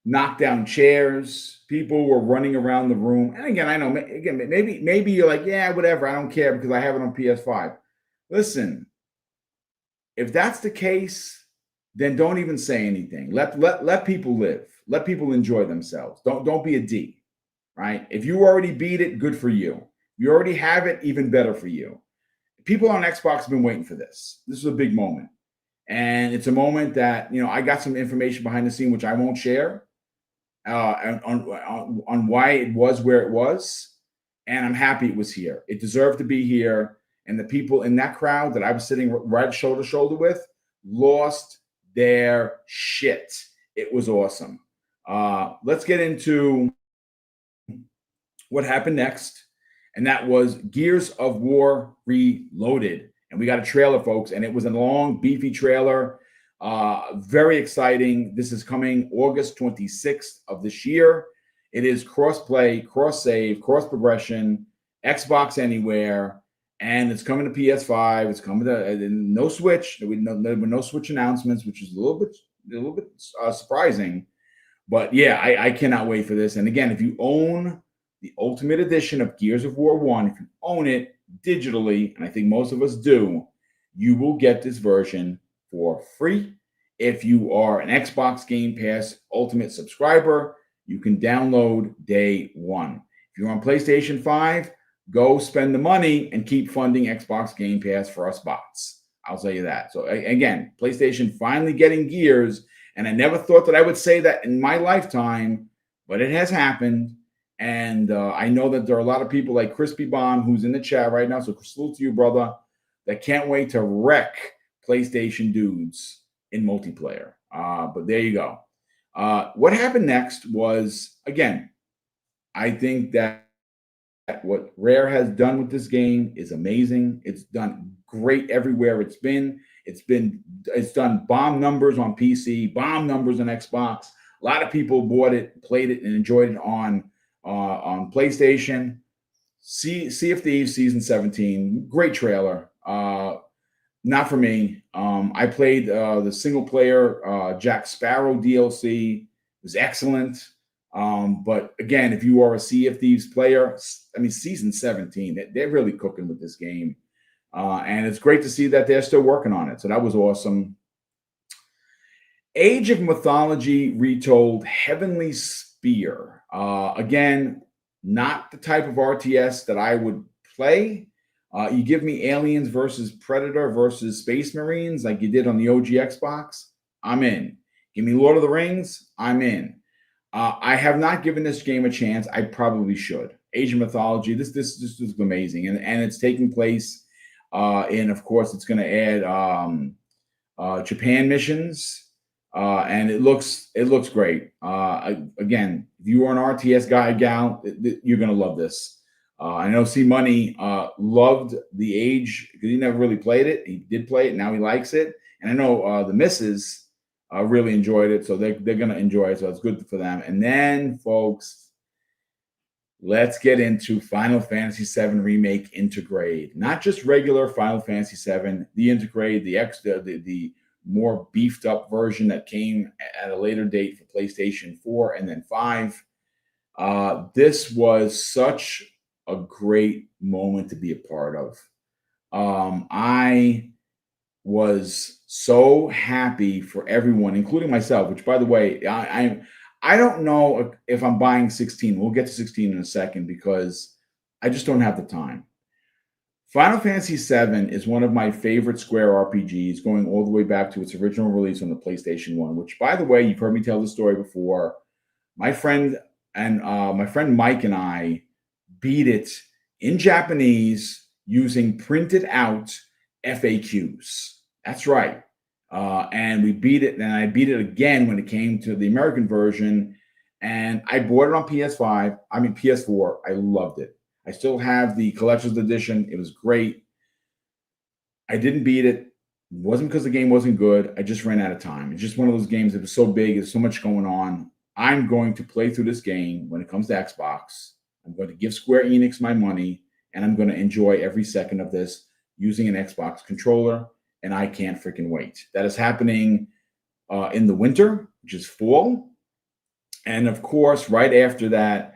S1: knocked down chairs. People were running around the room. And again, I know, maybe you're like, yeah, whatever. I don't care because I have it on PS5. Listen, if that's the case, then don't even say anything. Let people live. Let people enjoy themselves. Don't be a D, right? If you already beat it, good for you. You already have it, even better for you. People on Xbox have been waiting for this. This is a big moment. And it's a moment that, I got some information behind the scene, which I won't share. On why it was where it was, and I'm happy it was here. It deserved to be here, and the people in that crowd that I was sitting right shoulder to shoulder with lost their shit. It was awesome. Let's get into what happened next, and that was Gears of War Reloaded, and we got a trailer, folks, and it was a long, beefy trailer. Very exciting. This is coming August 26th of this year. It is cross-play, cross-save, cross-progression, Xbox Anywhere, and it's coming to PS5. It's coming to no Switch. There were no Switch announcements, which is a little bit surprising. But yeah, I cannot wait for this. And again, if you own the Ultimate Edition of Gears of War 1, if you own it digitally, and I think most of us do, you will get this version for free. If you are an Xbox Game Pass Ultimate subscriber, you can download day one. If you're on PlayStation 5, go spend the money and keep funding Xbox Game Pass for us bots. I'll tell you that. So again, PlayStation finally getting Gears, and I never thought that I would say that in my lifetime, but it has happened. And I know that there are a lot of people like Crispy Bomb, who's in the chat right now. So salute to you, brother, that can't wait to wreck PlayStation dudes in multiplayer. But there you go. What happened next was, again, I think that what Rare has done with this game is amazing. It's done great everywhere it's been. It's done bomb numbers on PC, bomb numbers on Xbox. A lot of people bought it, played it, and enjoyed it on PlayStation. Sea of Thieves Season 17, great trailer. Not for me. I played the single player Jack Sparrow DLC. It was excellent. But again, if you are a Sea of Thieves player, I mean, season 17, they're really cooking with this game. And it's great to see that they're still working on it. So that was awesome. Age of Mythology Retold Heavenly Spear. Again, not the type of RTS that I would play. You give me Aliens versus Predator versus Space Marines like you did on the OG Xbox, I'm in. Give me Lord of the Rings, I'm in. I have not given this game a chance. I probably should. Age of Mythology. This is amazing, and it's taking place in, of course, it's going to add Japan missions, and it looks great. Again, if you are an RTS guy, gal, you're going to love this. I know C Money loved the Age because he never really played it. He did play it, now he likes it, and I know the misses really enjoyed it, so they're going to enjoy it. So it's good for them. And then, folks, let's get into Final Fantasy VII Remake Intergrade. Not just regular Final Fantasy VII, the Intergrade, the more beefed up version that came at a later date for PlayStation 4 and then 5. This was such a great moment to be a part of. I was so happy for everyone, including myself, which, by the way, I don't know if I'm buying 16. We'll get to 16 in a second because I just don't have the time. Final Fantasy VII is one of my favorite Square RPGs, going all the way back to its original release on the PlayStation 1, which, by the way, you've heard me tell the story before. My friend Mike and I beat it in Japanese using printed out FAQs. That's right. And we beat it, and I beat it again when it came to the American version. And I bought it on PS4. I loved it. I still have the collector's edition. It was great. I didn't beat it. It wasn't because the game wasn't good. I just ran out of time. It's just one of those games that was so big. There's so much going on. I'm going to play through this game when it comes to Xbox. I'm going to give Square Enix my money, and I'm going to enjoy every second of this using an Xbox controller, and I can't freaking wait. That is happening in the winter, which is fall. And of course, right after that,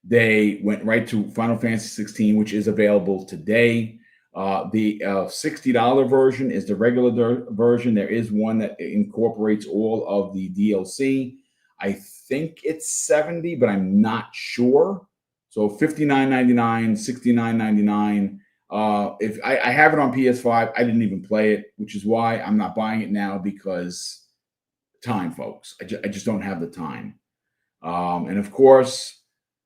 S1: they went right to Final Fantasy 16, which is available today. The $60 version is the regular version. There is one that incorporates all of the DLC. I think it's $70, but I'm not sure. So $59.99, $69.99. If I have it on PS5, I didn't even play it, which is why I'm not buying it now, because time, folks. I just don't have the time. And of course,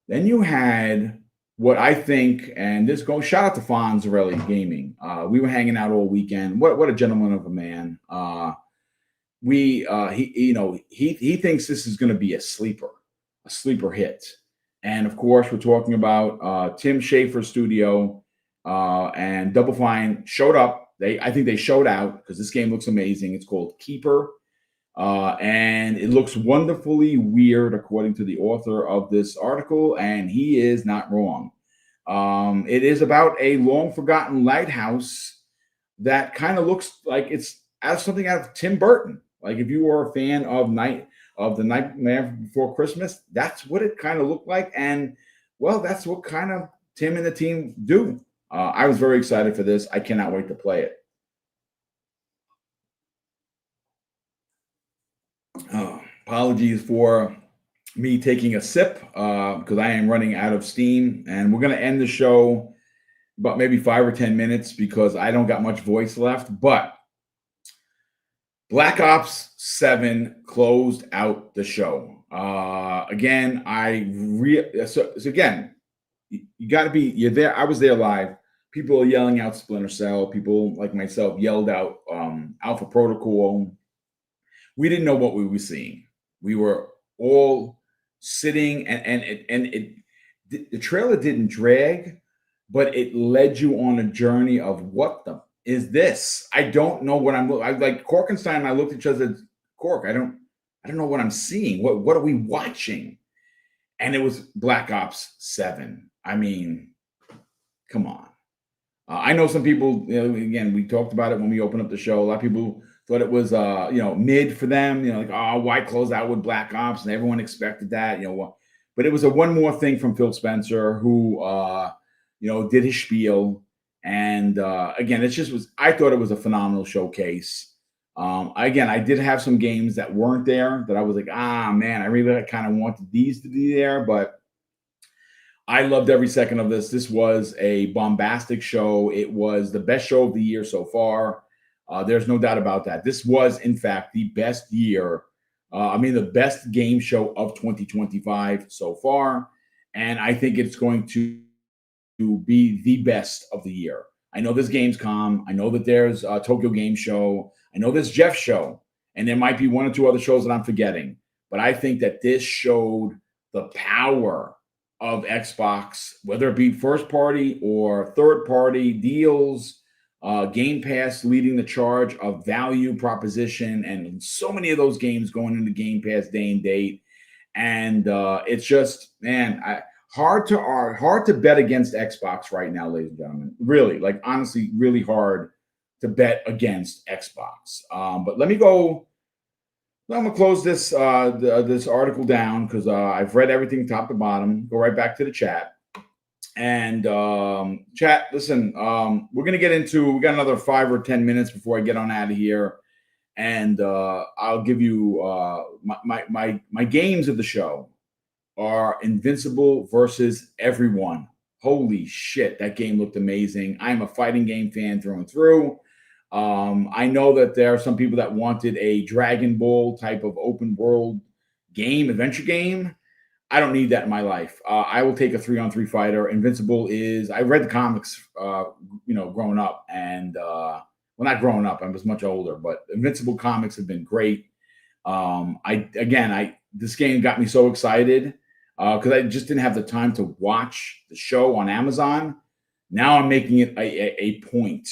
S1: then you had what I think, and this goes, shout out to Fonzarelli Gaming. We were hanging out all weekend. What a gentleman of a man. He thinks this is going to be a sleeper hit. And of course, we're talking about Tim Schafer's studio, and Double Fine showed up. I think they showed out because this game looks amazing. It's called Keeper. And it looks wonderfully weird, according to the author of this article, and he is not wrong. It is about a long-forgotten lighthouse that kind of looks like it's something out of Tim Burton. Like if you are a fan of The Nightmare Before Christmas, that's what it kind of looked like, and well, that's what kind of Tim and the team do. I was very excited for this. I cannot wait to play it. Apologies for me taking a sip because I am running out of steam, and we're going to end the show about maybe 5 or 10 minutes because I don't got much voice left. But Black Ops 7 closed out the show. Again, again, you got to be, you're there. I was there live. People are yelling out Splinter Cell. People like myself yelled out Alpha Protocol. We didn't know what we were seeing. We were all sitting, and the trailer didn't drag, but it led you on a journey of what the is this? I don't know what I'm like Corkenstein and I looked at each other. Cork, I don't know what I'm seeing. What are we watching? And it was Black Ops 7. I mean, come on. I know some people, again, we talked about it when we opened up the show. A lot of people thought it was mid for them, like, oh, why close out with Black Ops? And everyone expected that, But it was a one more thing from Phil Spencer, who did his spiel. And again, it just was. I thought it was a phenomenal showcase. Again, I did have some games that weren't there that I was like, man, I really kind of wanted these to be there, but I loved every second of this. This was a bombastic show. It was the best show of the year so far. There's no doubt about that. This was, in fact, the best year. The best game show of 2025 so far. And I think it's going to be the best of the year. I know there's Gamescom. I know that there's Tokyo Game Show. I know there's Jeff's show. And there might be one or two other shows that I'm forgetting. But I think that this showed the power of Xbox, whether it be first party or third party deals, Game Pass leading the charge of value proposition, and so many of those games going into Game Pass day and date. And it's just, man, hard to bet against Xbox right now, ladies and gentlemen. Really, like honestly, really hard to bet against Xbox. But let me go. I'm gonna close this this article down because I've read everything top to bottom. Go right back to the chat. And chat, listen, we're gonna get into. We got another 5 or 10 minutes before I get on out of here, and I'll give you my games of the show are Invincible versus Everyone. Holy shit, that game looked amazing. I'm a fighting game fan through and through. I know that there are some people that wanted a Dragon Ball type of open world game, adventure game. I don't need that in my life. I will take a 3-on-3 fighter. Invincible is, I read the comics, growing up, and not growing up, I was much older, but Invincible comics have been great. This game got me so excited because I just didn't have the time to watch the show on Amazon. Now I'm making it a point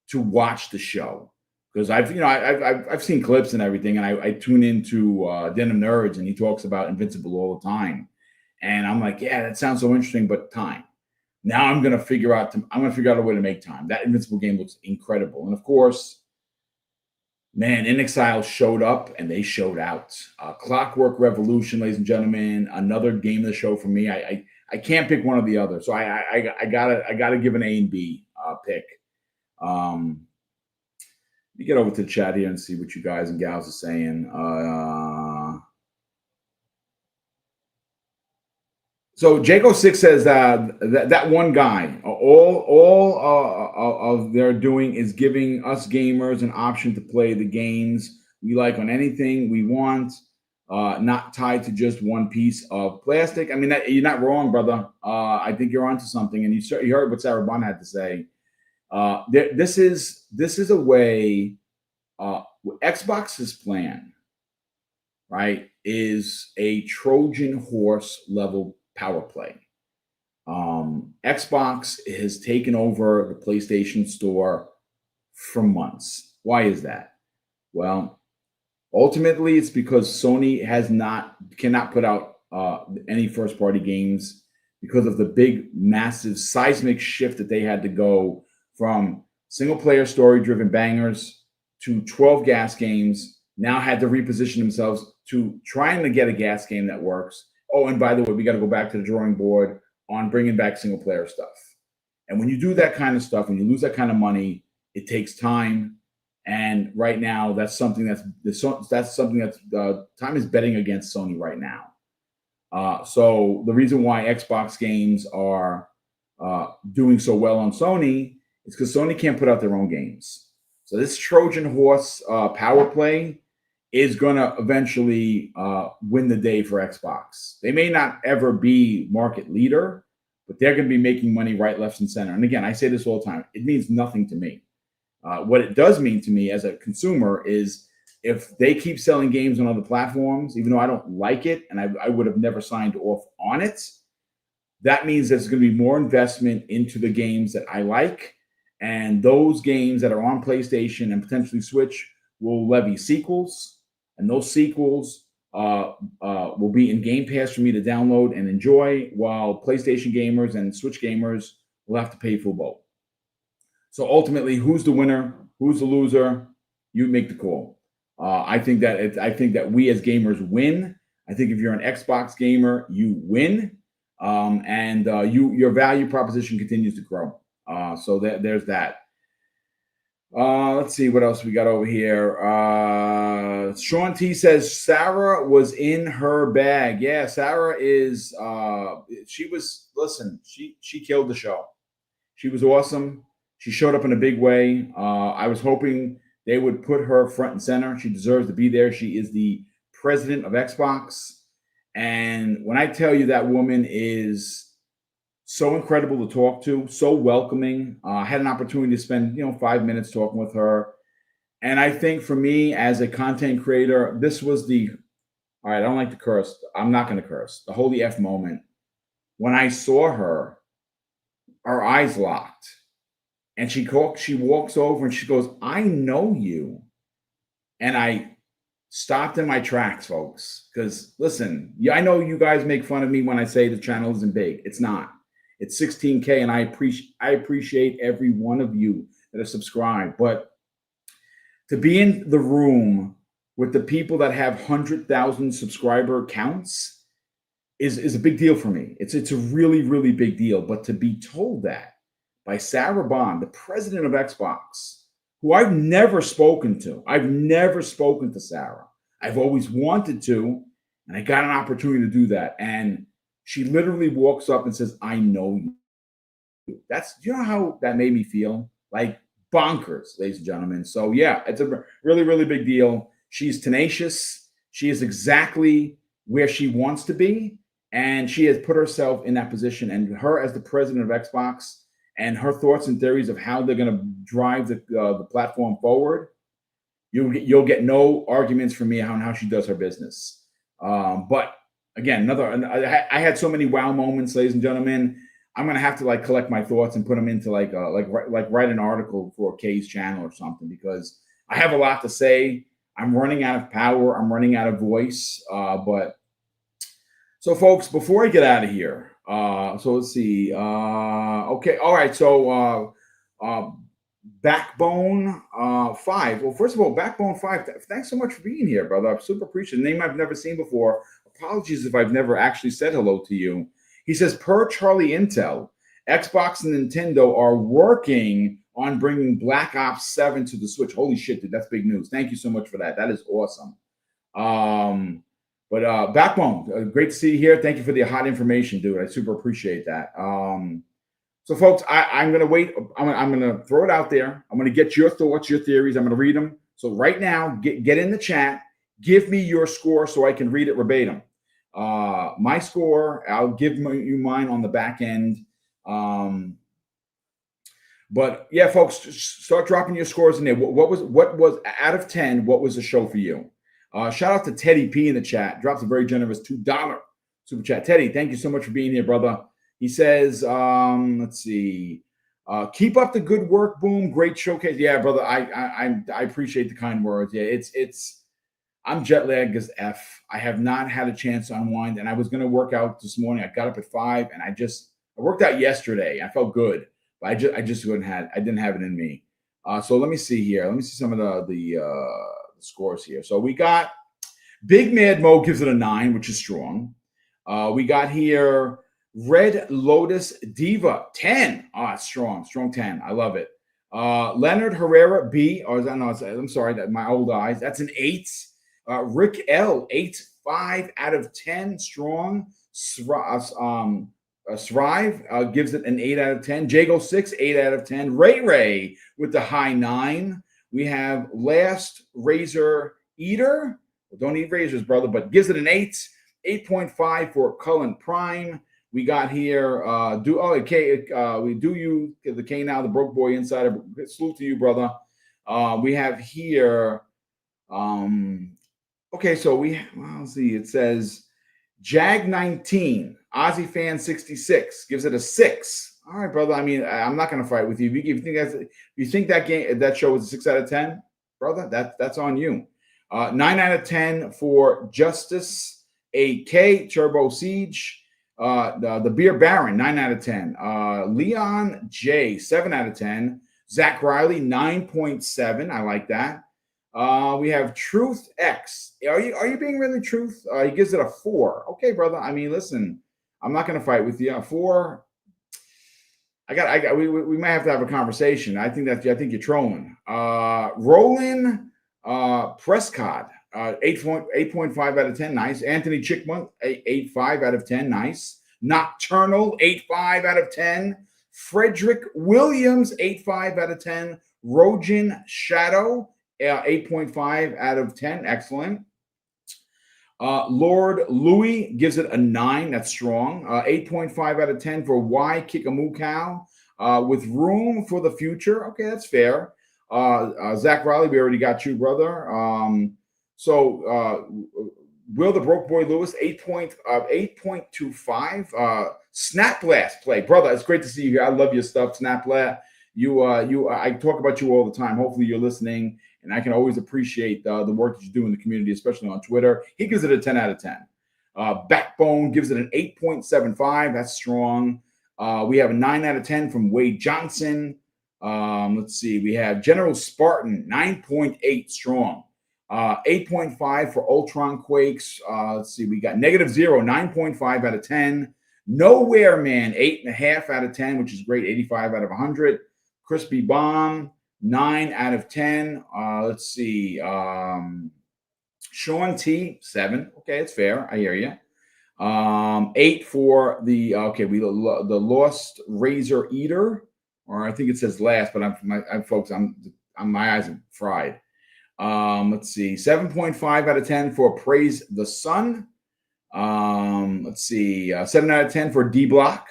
S1: to watch the show because I've seen clips and everything, and I tune into Denim Nerds, and he talks about Invincible all the time, and I'm like, yeah, that sounds so interesting, but time. Now I'm gonna figure out a way to make time. That Invincible game looks incredible, and of course, man, inXile showed up and they showed out. Clockwork Revolution, ladies and gentlemen, another game of the show for me. I can't pick one or the other, so I gotta give an A and B pick. Let me get over to the chat here and see what you guys and gals are saying. So Jaco6 says that one guy, all of they're doing is giving us gamers an option to play the games we like on anything we want, not tied to just one piece of plastic. I mean, you're not wrong, brother. I think you're onto something, and you heard what Sarah Bond had to say. This is a way. Xbox's plan, right, is a Trojan horse level power play. Xbox has taken over the PlayStation Store for months. Why is that? Well, ultimately, it's because Sony cannot put out any first party games because of the big, massive, seismic shift that they had to go from single player story driven bangers to 12 gas games. Now had to reposition themselves to trying to get a gas game that works. Oh, and by the way, we got to go back to the drawing board on bringing back single player stuff. And when you do that kind of stuff, when you lose that kind of money, it takes time. And right now, that's something that time is betting against Sony right now. So the reason why Xbox games are doing so well on Sony is because Sony can't put out their own games. So this Trojan horse power play is going to eventually win the day for Xbox. They may not ever be market leader, but they're going to be making money right, left, and center. And again, I say this all the time. It means nothing to me. What it does mean to me as a consumer is if they keep selling games on other platforms, even though I don't like it and I would have never signed off on it, that means there's going to be more investment into the games that I like. And those games that are on PlayStation and potentially Switch will levy sequels. And those sequels will be in Game Pass for me to download and enjoy, while PlayStation gamers and Switch gamers will have to pay full boat. So ultimately, who's the winner? Who's the loser? You make the call. I think that we as gamers win. I think if you're an Xbox gamer, you win, and your value proposition continues to grow. So there's that. Let's see what else we got over here. Sean T says Sarah was in her bag. Yeah, Sarah is. She killed the show. She was awesome. She showed up in a big way. I was hoping they would put her front and center. She deserves to be there. She is the president of Xbox. And when I tell you that woman is so incredible to talk to, so welcoming. I had an opportunity to spend 5 minutes talking with her. And I think for me as a content creator, this was all right, I don't like to curse. I'm not going to curse. The holy F moment. When I saw her, our eyes locked. And she walks over and she goes, I know you. And I stopped in my tracks, folks. Because listen, I know you guys make fun of me when I say the channel isn't big. It's not. It's 16K, and I appreciate every one of you that are subscribed. But to be in the room with the people that have 100,000 subscriber counts is a big deal for me. It's a really, really big deal. But to be told that by Sarah Bond, the president of Xbox, who I've never spoken to. I've never spoken to Sarah. I've always wanted to, and I got an opportunity to do that. And she literally walks up and says, I know you. You know how that made me feel? Like bonkers, ladies and gentlemen. So yeah, it's a really, really big deal. She's tenacious. She is exactly where she wants to be. And she has put herself in that position. And her as the president of Xbox and her thoughts and theories of how they're going to drive the platform forward, you'll get no arguments from me on how she does her business. But again, I had so many wow moments, ladies and gentlemen. I'm gonna have to collect my thoughts and put them into like write an article for Kay's channel or something, because I have a lot to say. I'm running out of power. I'm running out of voice. But so, folks, before I get out of here, so let's see. Okay, all right. So, Backbone 5. Well, first of all, Backbone 5. Thanks so much for being here, brother. I'm super appreciative. Name I've never seen before. Apologies if I've never actually said hello to you. He says, per Charlie Intel, Xbox and Nintendo are working on bringing Black Ops 7 to the Switch. Holy shit, dude, that's big news. Thank you so much for that. That is awesome. But Backbone, great to see you here. Thank you for the hot information, dude. I super appreciate that. So, folks, I'm going to wait. I'm going to throw it out there. I'm going to get your thoughts, your theories. I'm going to read them. So right now, get in the chat. Give me your score so I can read it verbatim. My score, I'll give you mine on the back end. But yeah, folks, start dropping your scores in there. What was out of 10? What was the show for you? Shout out to Teddy P in the chat. Drops a very generous $2 super chat. Teddy, thank you so much for being here, brother. He says, let's see. Keep up the good work, Boom. Great showcase. Yeah, brother. I appreciate the kind words. Yeah, I'm jet lagged as F. I have not had a chance to unwind, and I was going to work out this morning. I got up at 5, and I worked out yesterday. I felt good, but I didn't have it in me. So let me see here. Let me see some of the scores here. So we got Big Mad Mo gives it a 9, which is strong. We got here Red Lotus Diva 10. It's strong 10. I love it. Leonard Herrera B. I'm sorry, that my old eyes. That's an 8. Rick L 8.5 out of 10, strong. Srive gives it an 8 out of 10. Jago 6, 8 out of 10. Ray with the high 9. We have Last Razor Eater. Well, don't eat razors, brother, but gives it an 8. 8.5 for Cullen Prime. We got here the K now, the broke boy insider. Salute to you, brother. We have here okay, so let's see. It says Jag 19, Aussie fan 66 gives it a 6. All right, brother. I mean, I'm not going to fight with you. If you think that show was a 6 out of 10, brother, that's on you. 9 out of 10 for Justice AK Turbo Siege. The Beer Baron 9 out of 10. Leon J 7 out of 10. Zach Riley 9.7. I like that. We have Truth X. Are you being really truth? He gives it a 4. Okay, brother. I mean, listen, I'm not going to fight with you. A 4. We might have to have a conversation. I think you're trolling. Roland Prescott, 8.5 out of 10, nice. Anthony Chickman, 8.5 out of 10, nice. Nocturnal, 8.5 out of 10. Frederick Williams, 8.5 out of 10. Rojan Shadow, 8.5 out of 10, excellent. Lord Louis gives it a 9. That's strong. 8.5 out of 10 for Y Kikamukow with room for the future. Okay, that's fair. Zach Riley, we already got you, brother. Will the Broke Boy Lewis, 8.25. Snap Blast play. Brother, it's great to see you here. I love your stuff, Snap Blast. I talk about you all the time. Hopefully you're listening. And I can always appreciate the work that you do in the community, especially on Twitter. He gives it a 10 out of 10. Backbone gives it an 8.75. That's strong. We have a 9 out of 10 from Wade Johnson. Let's see. We have General Spartan, 9.8 strong. 8.5 for Ultron Quakes. Let's see. We got -0, 9.5 out of 10. Nowhere Man, 8.5 out of 10, which is great. 85 out of 100. Crispy Bomb, 9 out of 10. Let's see. Sean T, 7. Okay, it's fair. I hear you. 8 for the the Lost Razor Eater, or I think it says last, but my eyes are fried. Let's see. 7.5 out of 10 for Praise the Sun. Let's see. 7 out of 10 for D Block.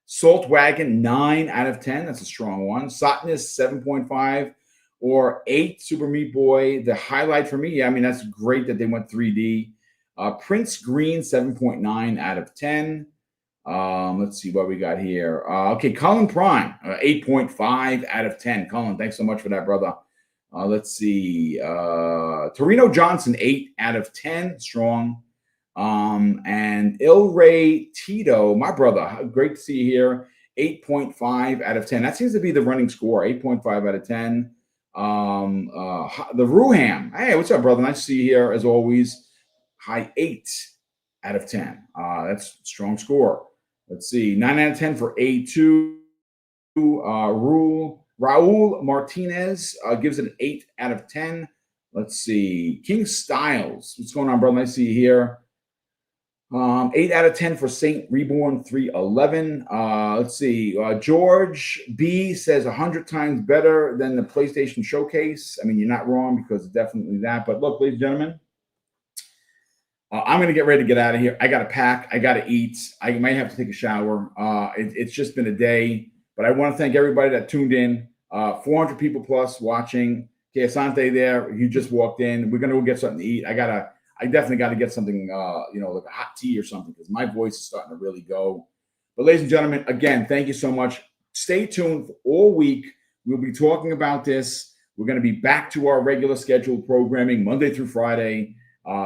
S1: Salt Wagon, 9 out of 10. That's a strong one. Sotness, 7.5 or 8. Super Meat Boy, the highlight for me. Yeah, I mean, that's great that they went 3D. Prince Green, 7.9 out of 10. Let's see what we got here. Colin Prime, 8.5 out of 10. Colin, thanks so much for that, brother. Let's see. Torino Johnson, 8 out of 10. Strong. And Il Ray Tito, my brother, great to see you here. 8.5 out of 10. That seems to be the running score. 8.5 out of 10. The Ruham. Hey, what's up, brother? Nice to see you here as always. High 8 out of 10. That's a strong score. Let's see. 9 out of 10 for A2. Raul Martinez gives it an 8 out of 10. Let's see. King Styles. What's going on, brother? Nice to see you here. 8 out of 10 for Saint Reborn 311. Let's see. George B says 100 times better than the PlayStation Showcase. I mean, you're not wrong because it's definitely that. But look, ladies and gentlemen, I'm going to get ready to get out of here. I got to pack. I got to eat. I might have to take a shower. It's just been a day. But I want to thank everybody that tuned in. 400 people plus watching. Okay, Asante there. You just walked in. We're going to go get something to eat. I definitely got to get something, like a hot tea or something because my voice is starting to really go. But ladies and gentlemen, again, thank you so much. Stay tuned for all week. We'll be talking about this. We're going to be back to our regular scheduled programming Monday through Friday.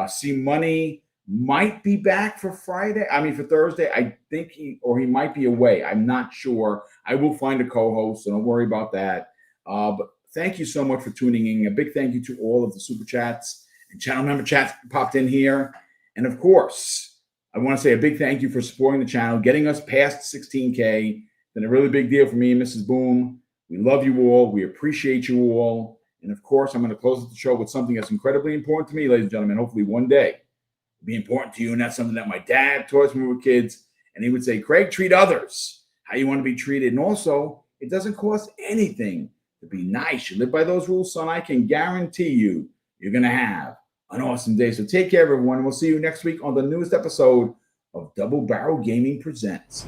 S1: C Money might be back for Thursday. I think he might be away. I'm not sure. I will find a co-host, so don't worry about that. But thank you so much for tuning in. A big thank you to all of the super chats and channel member chats popped in here. And of course, I want to say a big thank you for supporting the channel, getting us past 16K. It's been a really big deal for me and Mrs. Boom. We love you all. We appreciate you all. And of course, I'm going to close the show with something that's incredibly important to me, ladies and gentlemen. Hopefully one day it'll be important to you. And that's something that my dad taught us when we were kids. And he would say, Craig, treat others how you want to be treated. And also, it doesn't cost anything to be nice. You live by those rules, son. I can guarantee you, you're going to have an awesome day. So take care, everyone. And we'll see you next week on the newest episode of Double Barrel Gaming Presents.